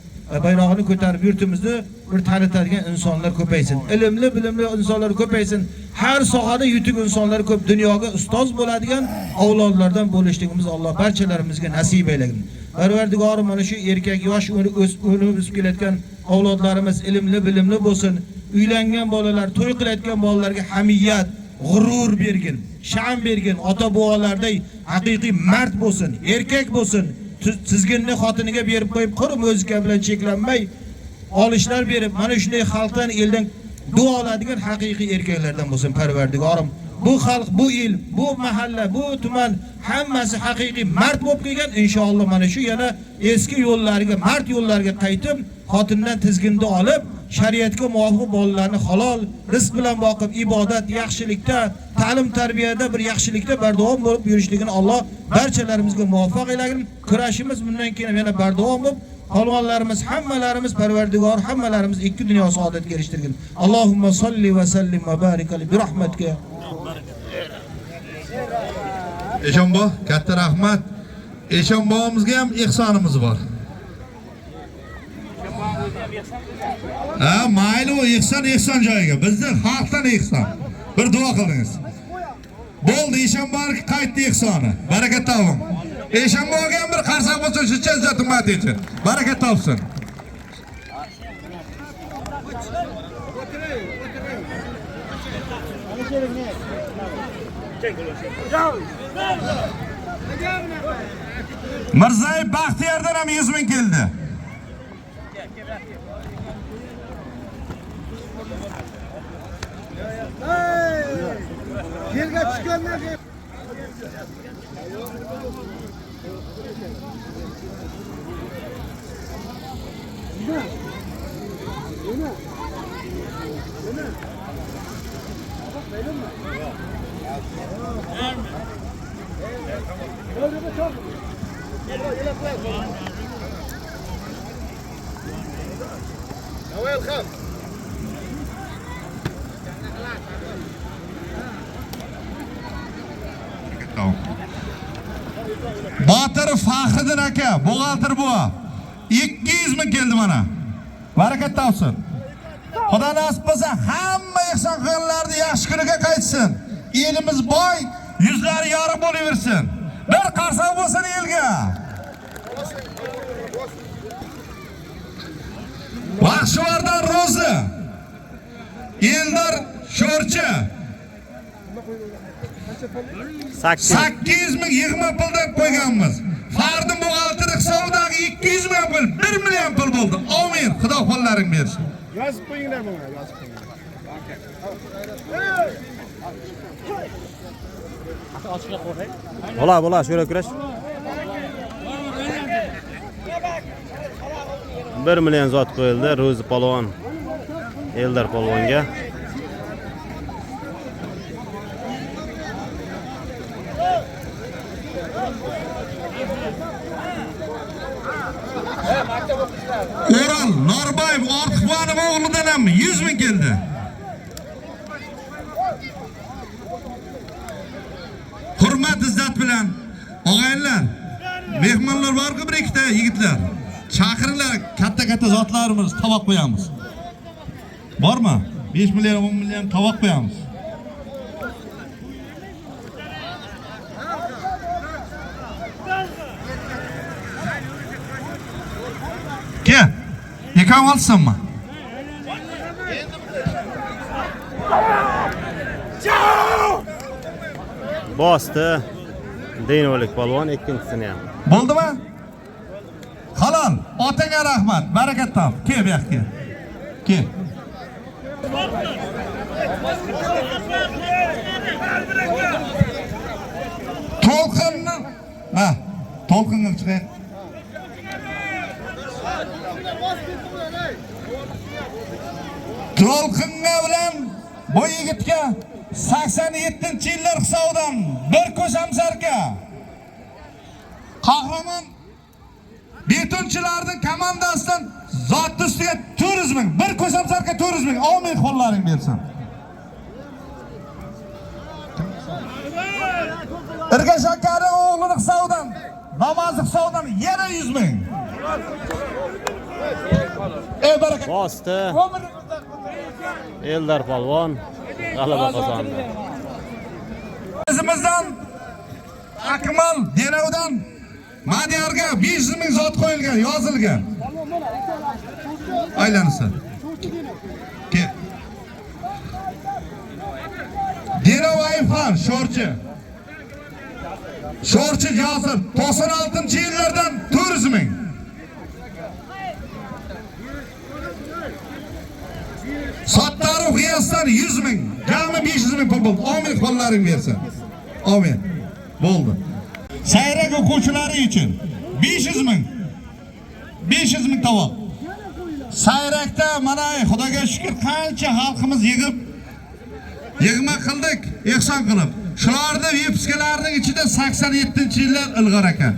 bayrog'ini ko'tarib, yurtimizni bir tanitadigan insonlar ko'paysin. Ilmli, bilimli insonlar ko'paysin. Har sohada yutuq insonlar ko'p, dunyoga ustoz bo'ladigan avlodlardan bo'lishligimiz Alloh barchalarimizga nasib aylasin. Parvardigorim mana shu erkak yosh o'sib kelayotgan avlodlarimiz ilmli, bilimli bo'lsin. Uylangan bolalar, to'y qilayotgan bolalarga hamiyat, g'urur bergin, sha'm bergin. Ota-bovalarday haqiqiy mard bo'lsin, erkak bo'lsin. Tizginni xotiniga berib qo'yib, qurum o'zga bilan cheklanmay olishlar berib, mana shunday xalqdan, eldan duo oladigan haqiqiy erkaklardan bo'lsin Parvardigorim. Bu xalq, bu el, bu mahalla, bu tuman hammasi haqiqiy mard bo'lib kelgan. Inshaalloh mana shu yana eski yo'llariga, mard yo'llariga qaytib, xotindan tizginni olib, shariatga muvofiq bolalarni halol rizq bilan boqib, ibodat, yaxshilikda, ta'lim tarbiyada bir yaxshilikda bardavom bo'lib yurishligini Alloh barchalarimizga muvaffaq eylasin. Kurashimiz bundan keyin yana bardavom bo'lib, polvonlarimiz hammalarimiz Parvardigor hammalarimiz ikki dunyo saodatga erishtirgin. Allohumma solli va sallim va barik alayhi bi rahmatika. Eshonbo, katta rahmat. Eshonbomizga ham ihsonimiz bor. Mayli, o ihson joyiga. Bizning xalqdan ihson. Bir duo qildingiz. Bo'ldi, Eshonboga qaytdi ihsoni. Baraka toping. Eshonboga ham bir qarsak bo'lsin, shuncha izzat-hurmat uchun. Baraka topsin. Mirzayev Baxtiyordan ham 100 ming keldi. Yerga tushganlar Botir Faxriddin aka, buxgalter bu. 200 ming keldi mana. Barakat topsin. Xudo nasib qilsa hamma ihson qilganlarni yaxshi kuniga qaytsin. Elimiz boy, yuzlari yorug' bo'laversin. Bir qarsak bo'lsin elga. Baxshivordan Ro'zi. Eldor Sho'rchi. 800 ming yig'ma pul deb qo'yganmiz. Fardi buxgalter hisobidagi 200 ming pul, 1 million pul bo'ldi. Amin. Xudo qo'llaring bersin. yozib qo'yinglar bunga, yozib qo'yinglar. Bo'la, şöyle kurash. 1 million zot qo'yildi Ro'zi polvon, Eldor polvonga. O'ral Norboyev Ortiqxonov o'g'lidan ham 100 ming keldi. Hurmat izzat bilan og'aylar, mehmonlar bor-ku bir ikkita yigitlar. Chaqiringlar, katta zotlarimiz tovoq qo'yamiz. Bormi? 5 million, 10 million tovoq qo'yamiz. Ke, Ikon olsinmi? Bosdi. Deynolik polvon ikkinchisini ham. Bo'ldimi? Halol. Otangga rahmat. Barakat top. Kel bu yoqqa. Kel. To'lqinni, ha, to'lqinga chiqay. To'lqinga bilan bu yigitga 87-yillar hisobidan bir ko'sam sarka. Qahramon betonchilarning komandasidan zotni ustiga 400 ming, bir ko'sam sarka 400 ming. Amin qo'llaring bersin. Ergash akaning o'g'lini hisobidan, namozli hisobidan yana 100 ming. Ey barakat. Bosdi. Eldar polvon g'alaba qozondi. Bizimizdan Akmal Denovdan Madiyarga 500 ming zot qo'yilgan, yozilgan. Aylansin. Kel. Denov Ayfan Sho'rchi. Sho'rchi Jasir 96-yillardan 400 ming. Sattarov G'iyosdan 100 ming. Jami 500 ming pul bo'ldi. Amin qo'llaring bersin. Amin. Bo'ldi. Sayrak o'quvchilari uchun 500 ming. 500 ming tovoq. Sayrakda mana Xudoga shukr qancha xalqimiz yig'ma qildik, ehson qilib. Shularning vipskalarining ichida 87-yillar ilg'or ekan.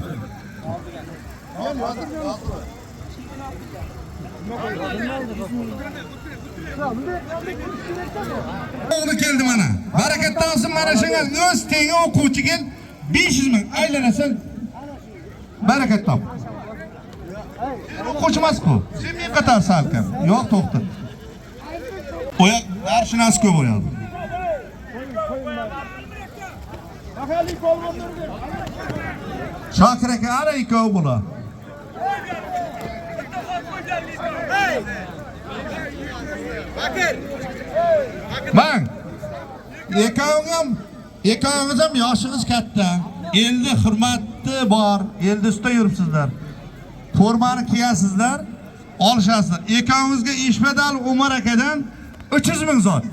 O'g'li keldi mana. Barakat olsin, mana shunga o'z tengi o'quvchiga 500 ming aylanasin. Barakat top. O'quvchimas-ku. Sen qatar salkam. Yo'q, to'xta. Oyoq darshinas ko'p o'yadi. Shokir aka, ana ikkovi bular. Bang. Ikkovingiz ham yoshingiz katta. Elda hurmatli bor. Elda usta yuribsizlar. Formani kiyasizlar, olishasizlar. Ikkovingizga Ishbadal Umar akadan 300 ming zot.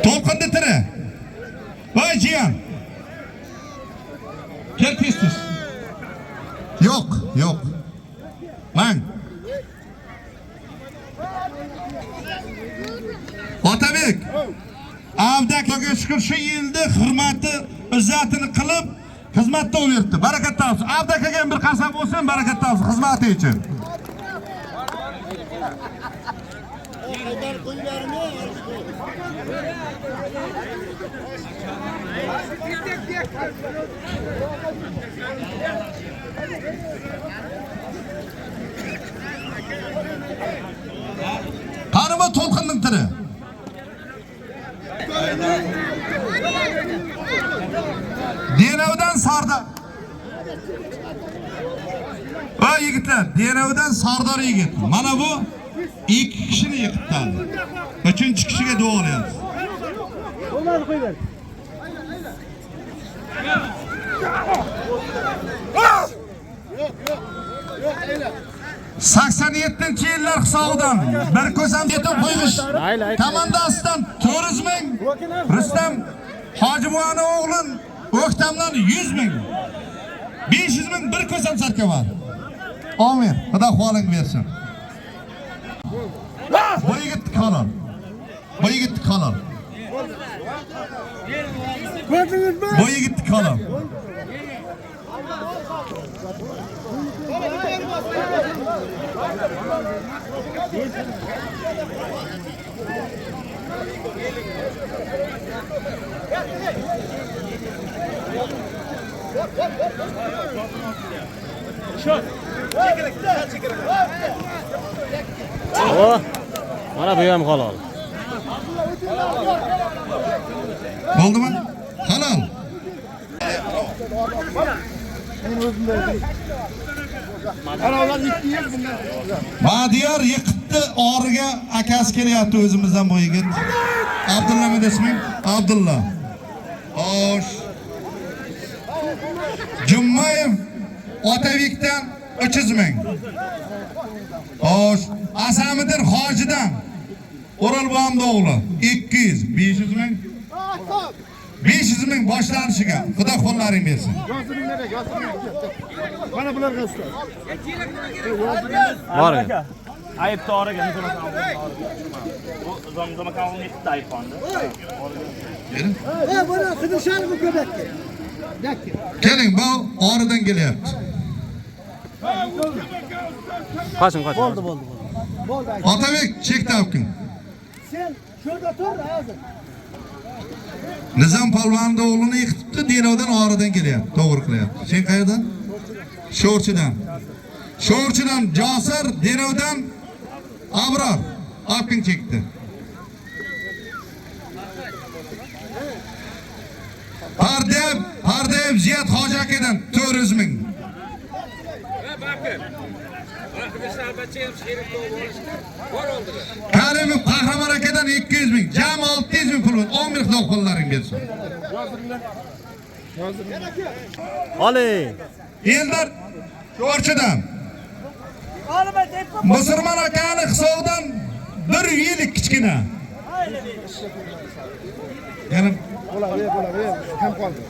To'lqinni tiri. Voy jiyan. Kel pistis. Yo'q. Mang. Otabek. Avdakaga shukr shu yilda hurmati, izzatini qilib xizmatda o'lirdi. Barakat topsin. Avdakaga bir qasam bo'lsin, barakat topsin xizmati uchun. Qanima To'lqinning tiri. Denovdan Sardor. Va yigitlar, Denovdan Sardor yigit. Mana bu 2 kishini yiqitdi. 3-kishiga duo qilyapmiz. Bo'lmadi, qo'ying. 87-yillar hisobidan bir ko'sam yetib qo'yish komandasidan 400 ming. Rustam Hojibovaning o'g'lin O'ktamdan 100 ming. 500 ming bir ko'sam sarka bor. Amin. Xudo xoling bersin. Bu yigit halol. Bu yigit halol. Bu yigit halol. O, mana bu ham halol. Bo'ldimi? Halol. Aralar 200 bundan. Madiyar yiqitdi, origa akasi kelyapti o'zimizdan bu yigit. Abdullami desming? Abdulla. Xo'sh. Jummayev Otavikdan 300 ming. Xo'sh, Asamiddin Hojidan O'rolboyning o'g'li 200, 500 ming. 500 ming boshlanishiga Xudo qo'llaring bersin. Mana bularga usta. Bor. Ayıp doğruga zomzoma kavun etti ayıplandı. Bana kıdışan bu göbekki. Keling, bu oridan kelyapti. Qoching. Bo'ldi. Otabek chekda o'qing. Sen şurada tur hozir. Nizam polvonning o'g'lini yiqitibdi, Denovdan oridan kelyapti, to'g'ri qilyapti. Sen qayerdan? Sho'rchidan. Sho'rchidan Josir, Denovdan Abror. O'qing chekdi. Pardev Ziyad Hoji akadan 400 ming. Karimov Qahramon akadan 200 ming. Jami 600 ming pul. 10 ming xudo qo'llaring bersin. Oling. Eldar Sho'rchidan. Musulmon akani hisobidan 1 yillik kichkina. Yana Bo'lar. Kam qoldi.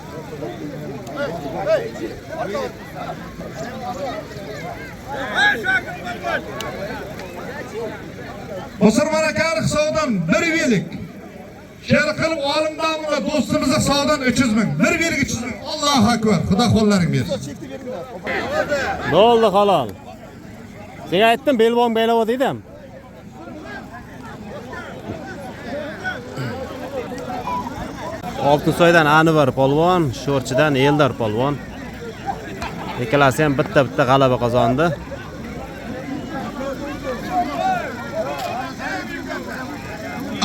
Musulmon akani hisobidan 1 yillik. She'r qilib olimdan va do'stimizning hisobidan 300 ming. 1 yillik 300 ming. Allohu akbar. Xudo qo'llaring bersin. Bo'ldi halol. Senga aytdim, belbon belavo dedim. Oltinsoydan Anvar polvon, Sho'rchidan Eldor polvon. Ikkalasi ham bitta g'alaba qozondi.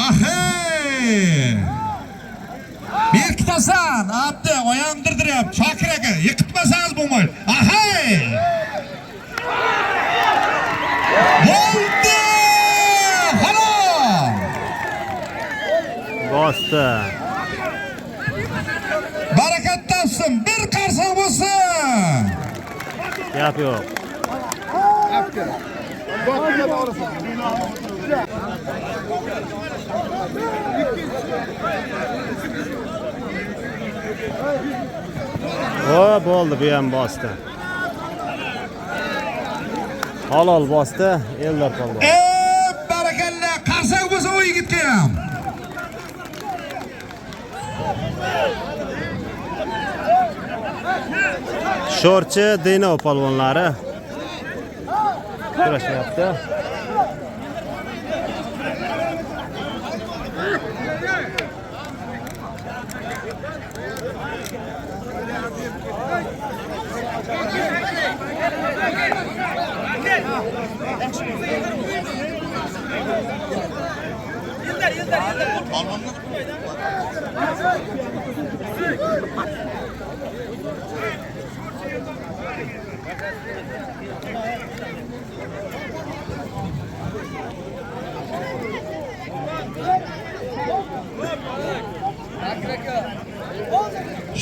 Ahey! Berkitasan, abdi oyamdirdiryapti. Shokir aka, yiqitmasangiz bo'lmaydi. Ahey! Bo'ldi! Halol! Bosdi. Barakat topsin, bir qarsaq bo'lsin. Gap yo'q. O, bo'ldi, bu ham bosdi. Halol bosdi, Eldor polvon. Barakalla, qarsaq bo'lsin u yigitga ham. Sho'rchi Denov polvonlari kurashyapti.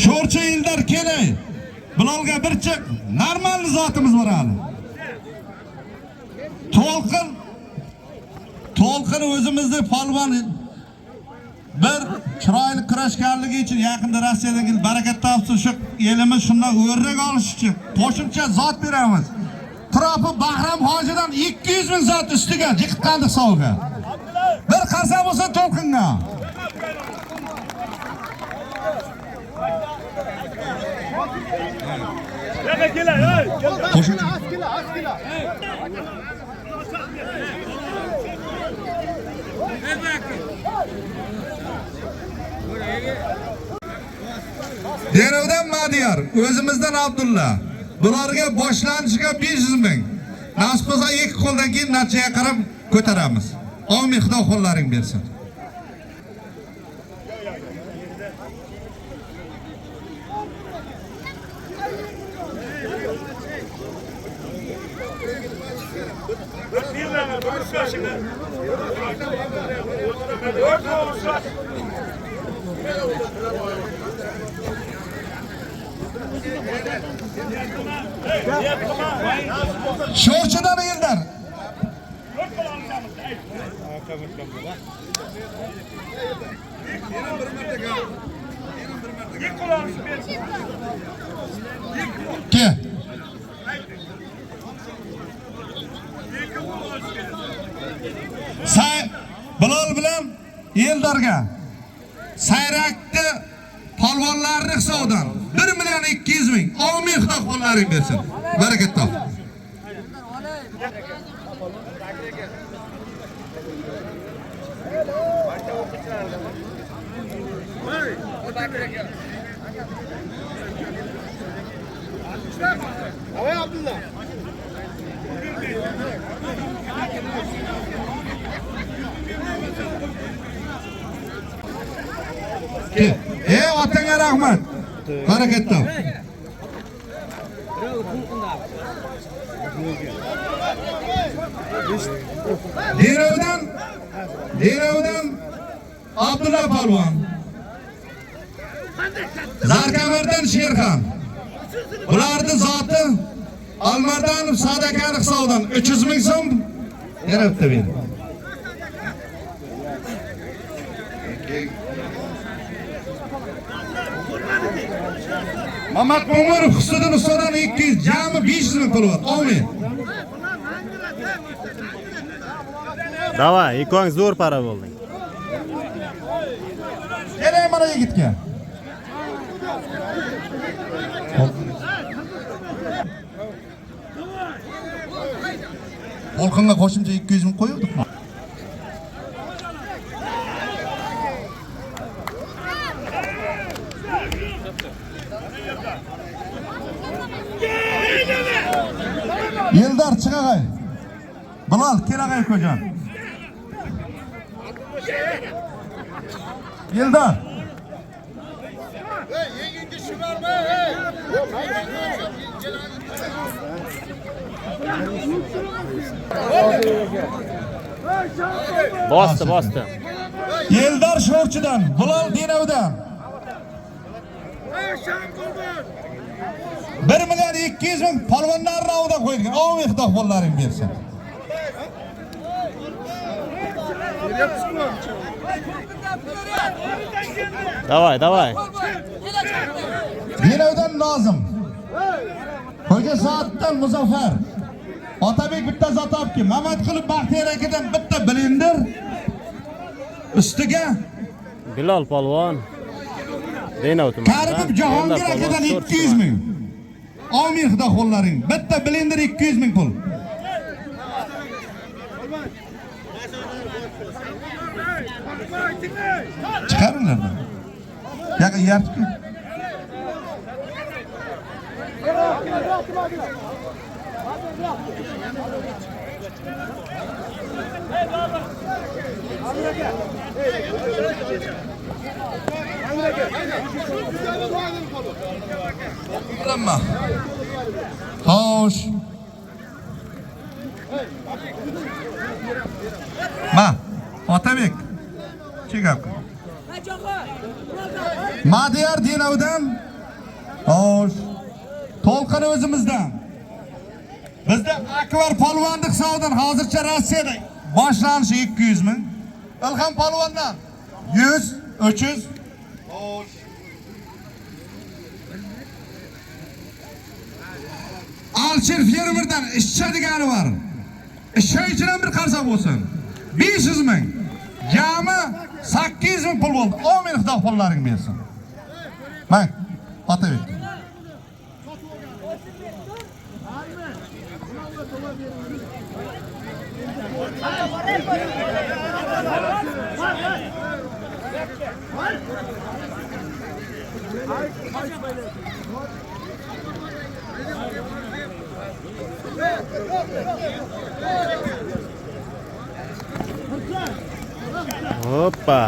Sho'rchi Eldor kelay. Bilolga bir chiq. Normal zotimiz bor hali. To'lqin o'zimizning polvon bir chiroyli kurashganligi uchun yaqinda Rossiyadan kelib barakat topsin, shu elimiz shundan o'rnak olish uchun qo'shimcha zot beramiz. Tropi Bahram Hojidan 200 ming zot ustiga yiqitgandik hisobiga. Bir qarsa bo'lsa To'lqinga. Qo'shimcha Denovdan Madiyar, o'zimizdan Abdulla. Bularga boshlanishiga 500 ming. Nasib bo'lsa 2 qo'ldan keyin natijaga qarab ko'taramiz. Amin, Xudo qo'llaring bersin. Sho'rchidan Eldar. Ke. Bilol bilan Eldarga Sayrakni polvonlarning hisobidan 1.200.000 Amin qo'llaring bersin. Barakat top. Havaya Abdullah. Otanga rahmat. Barakat top. Derovdan Abdulla polvon. Zarkamardan Sherxon. Bularning zoti Almardanov Sadaqani hisobidan 300.000 so'm yaratdi berdi. Mamat Mo'minov Husniddin Ustodan 200, jami 500.000 pul bor. Amin. Davay, ikong zo'r para bo'lding. Keling mana yigitga. Olqinga qo'shimcha 200 ming qo'yuvdik. Eldar chiqag'ay. Bilal kelag'ay ko'jon. Eldar. Yengingi shimarma, Bosdi. Eldar Sho'rchidan, Bilal Dinovdan. 1.200.000 polvonlar ravda qo'yilgan. Amin xudo qo'llaring bersin. Davay. Dinovdan Nozim. Xo'ja Soatdan Muzaffar. Otabek bitta Zatobki, Mamat qilib Baxtiyor akadan bitta blender. Ustiga Bilol polvon. Denov tuman. Karimov Jahongir akadan 200.000. Amin xudo qo'llaring. Bitta blender 200.000 pul. Chiqaringlar. Yaqin yartki. Ramma. Xo'sh. Ma, Otabek. Chegap. Madiyar Dinovdan. Xo'sh. To'lqin o'zimizdan. Bizda Akbar polvonning hisobidan hozircha Rossiyada boshlanishi 200.000. Ilhom polvondan 100, 300. Xo'sh. Alshir fermerdan ishchi degani bor. Ishchi uchun bir qarsa bo'lsin. 500.000. Jami 800.000 pul bo'ldi. Amin xudo pullaring bersin. Mang, Otabek. Hoppa.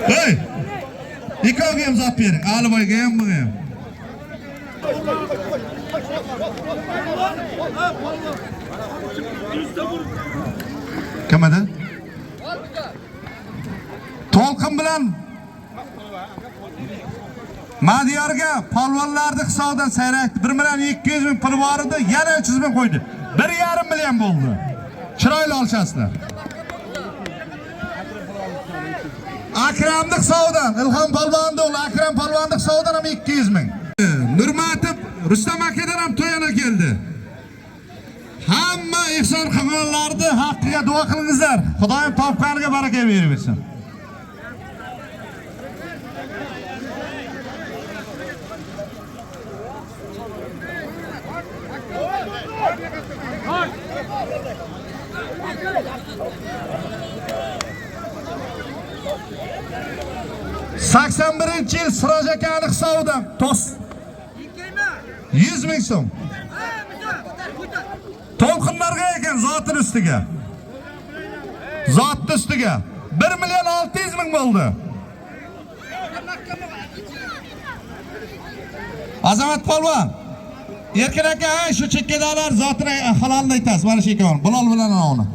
Hey! İkavga hem zat verin. Ağlamayga hem buna hem. Kim edi? To'lqin bilan Madiyarga polvonlarni hisobidan sayrakdi. 1.200.000 puli bor edi, yana 300.000 qo'ydi. 1.5 million bo'ldi. Chiroyli olishasizlar. Akramni hisobidan, Ilhom polvonni o'g'li Akram polvonni hisobidan ham 200.000. Nurmatov Rustam akadan ham to'yana keldi. Hamma ihson qilganlarni haqqiga duo qilingizlar. Xudoyim topganiga baraka bersin. Sakson yil Siroj akani hisobidan tos 100.000 so'm. To'lqinlarga ekan zotin ustiga. Zotni ustiga 1.600.000 bo'ldi. Azamat polvon. Erkin aka, shu chekkadalar zotini halolni aytasiz. Mana shu ikkovini. Bilol bilan ona.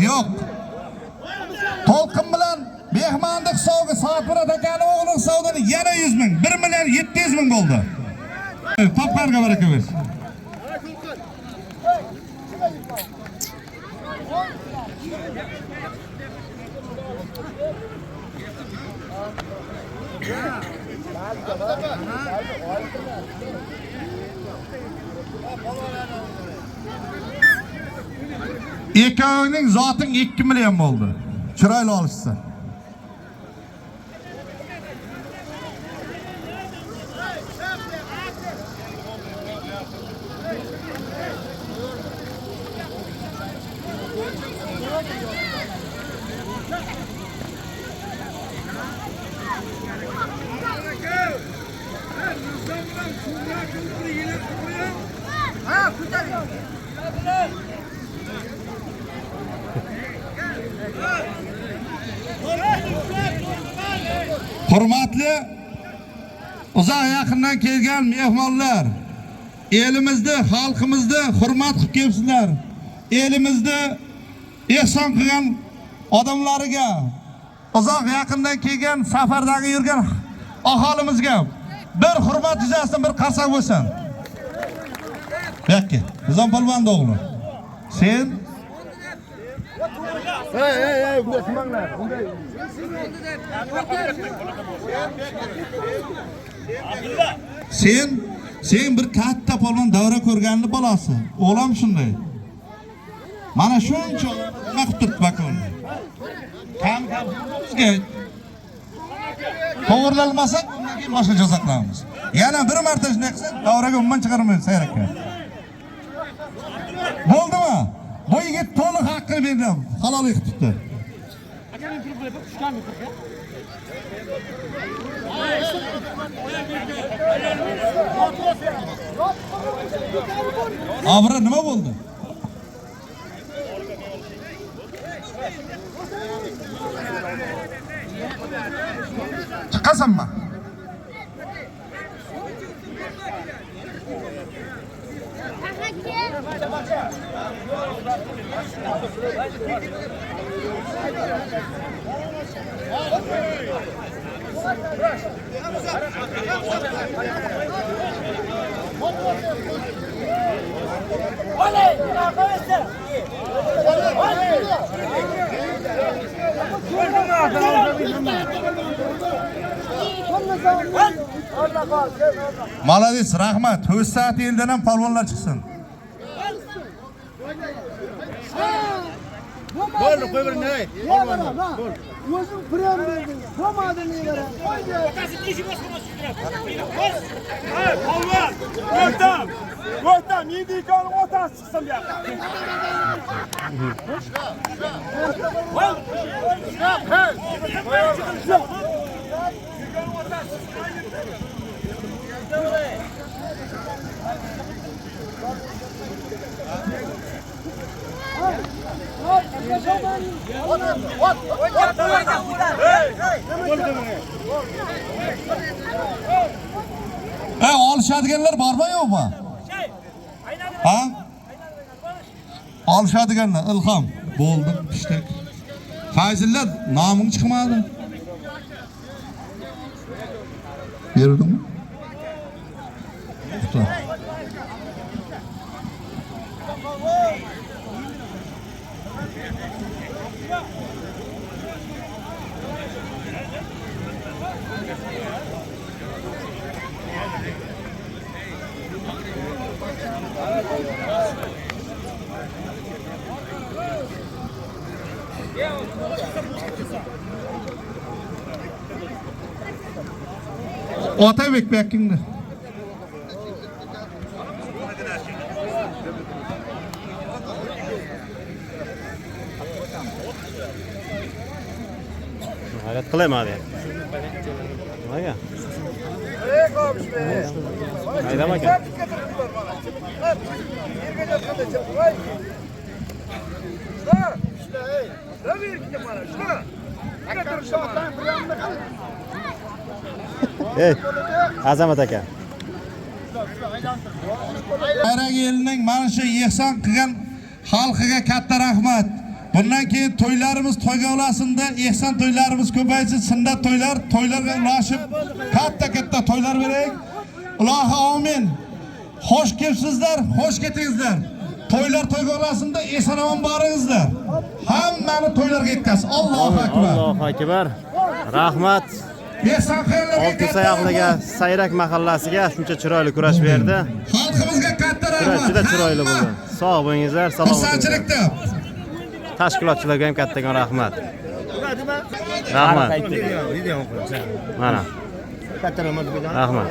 Yo'q. To'lqin bilan mehmonlik hisobiga Soatmurat akaning o'g'li hisobidan yana 100.000, 1.700.000 bo'ldi. Topqarga baraka bersin. Ikkovining zoting 2 million bo'ldi. Chiroyli olishsa. Hurmatli uzoq yaqindan kelgan mehmonlar, elimizni, xalqimizni hurmat qilib kelibsizlar. Elimizni ehson qilgan odamlariga, uzoq yaqindan kelgan, safardagi yurgan aholimizga bir hurmat yuzasidan bir qarsak bo'lsin. Bekki, Nizom polvon o'g'li. Sen bunday qilmanglar. Bunday. Sen bir katta polvon davra ko'rganni bolasi. O'g'lim shunday. Mana shuncha nima qilib turibdi bakon. Kam bizga to'g'rilanmasa undan keyin boshqa jazo qilamiz. Yana bir marta shunday qilsa, davraga umuman chiqarmaymiz sayrakka. Bo'ldimi? Bu yigit to'liq haqqini berdim. Halol yiqitdi. Abra nima bo'ldi? Chiqasanmi? Молодец, rahmat. 4 soat eldan ham polvonlar chiqsin. Bo'ldi, qo'y bir nima? O'zim prem berdim. Bo'lmadi nega? Qo'ydi. Otasi ishi boshqa Polvon, O'rtam, Yedikoni otasi chiqsin bu yoqqa. Olishadiganlar bormi yo'qmi? Ha? Olishadiganlar ilhom. Bo'ldi, pishdik. Fayzillar noming chiqmadi. Berdimmi? Otabek bekingni. Hayrat qilaymi hali? Nimaga? Haydam aka. Ey, Azamat aka. Bayrak elining mana shu ehson qilgan xalqiga katta rahmat. Bundan keyin to'ylarimiz to'yga olasinda, ehson to'ylarimiz ko'paysin, sunnat to'ylarga ulashib katta to'ylar beraylik. Ilohi amin. Xo'sh kelibsizlar, xo'sh ketingizlar. To'ylar to'yga olasinda, eson-omon boringizlar. Hammani to'ylarga yetkazsin. Allohu akbar. Allohu akbar. Rahmat. Oltisoyoqliga Sayrak mahallasiga shuncha chiroyli kurash berdi. Xalqimizga katta rahmat. Juda chiroyli bo'ldi. Sog' bo'lingizlar, salomat bo'linglar. Xursandchilikda. Tashkilotchilarga ham kattakon rahmat. Rahmat. Mana. Katta rahmat. Rahmat.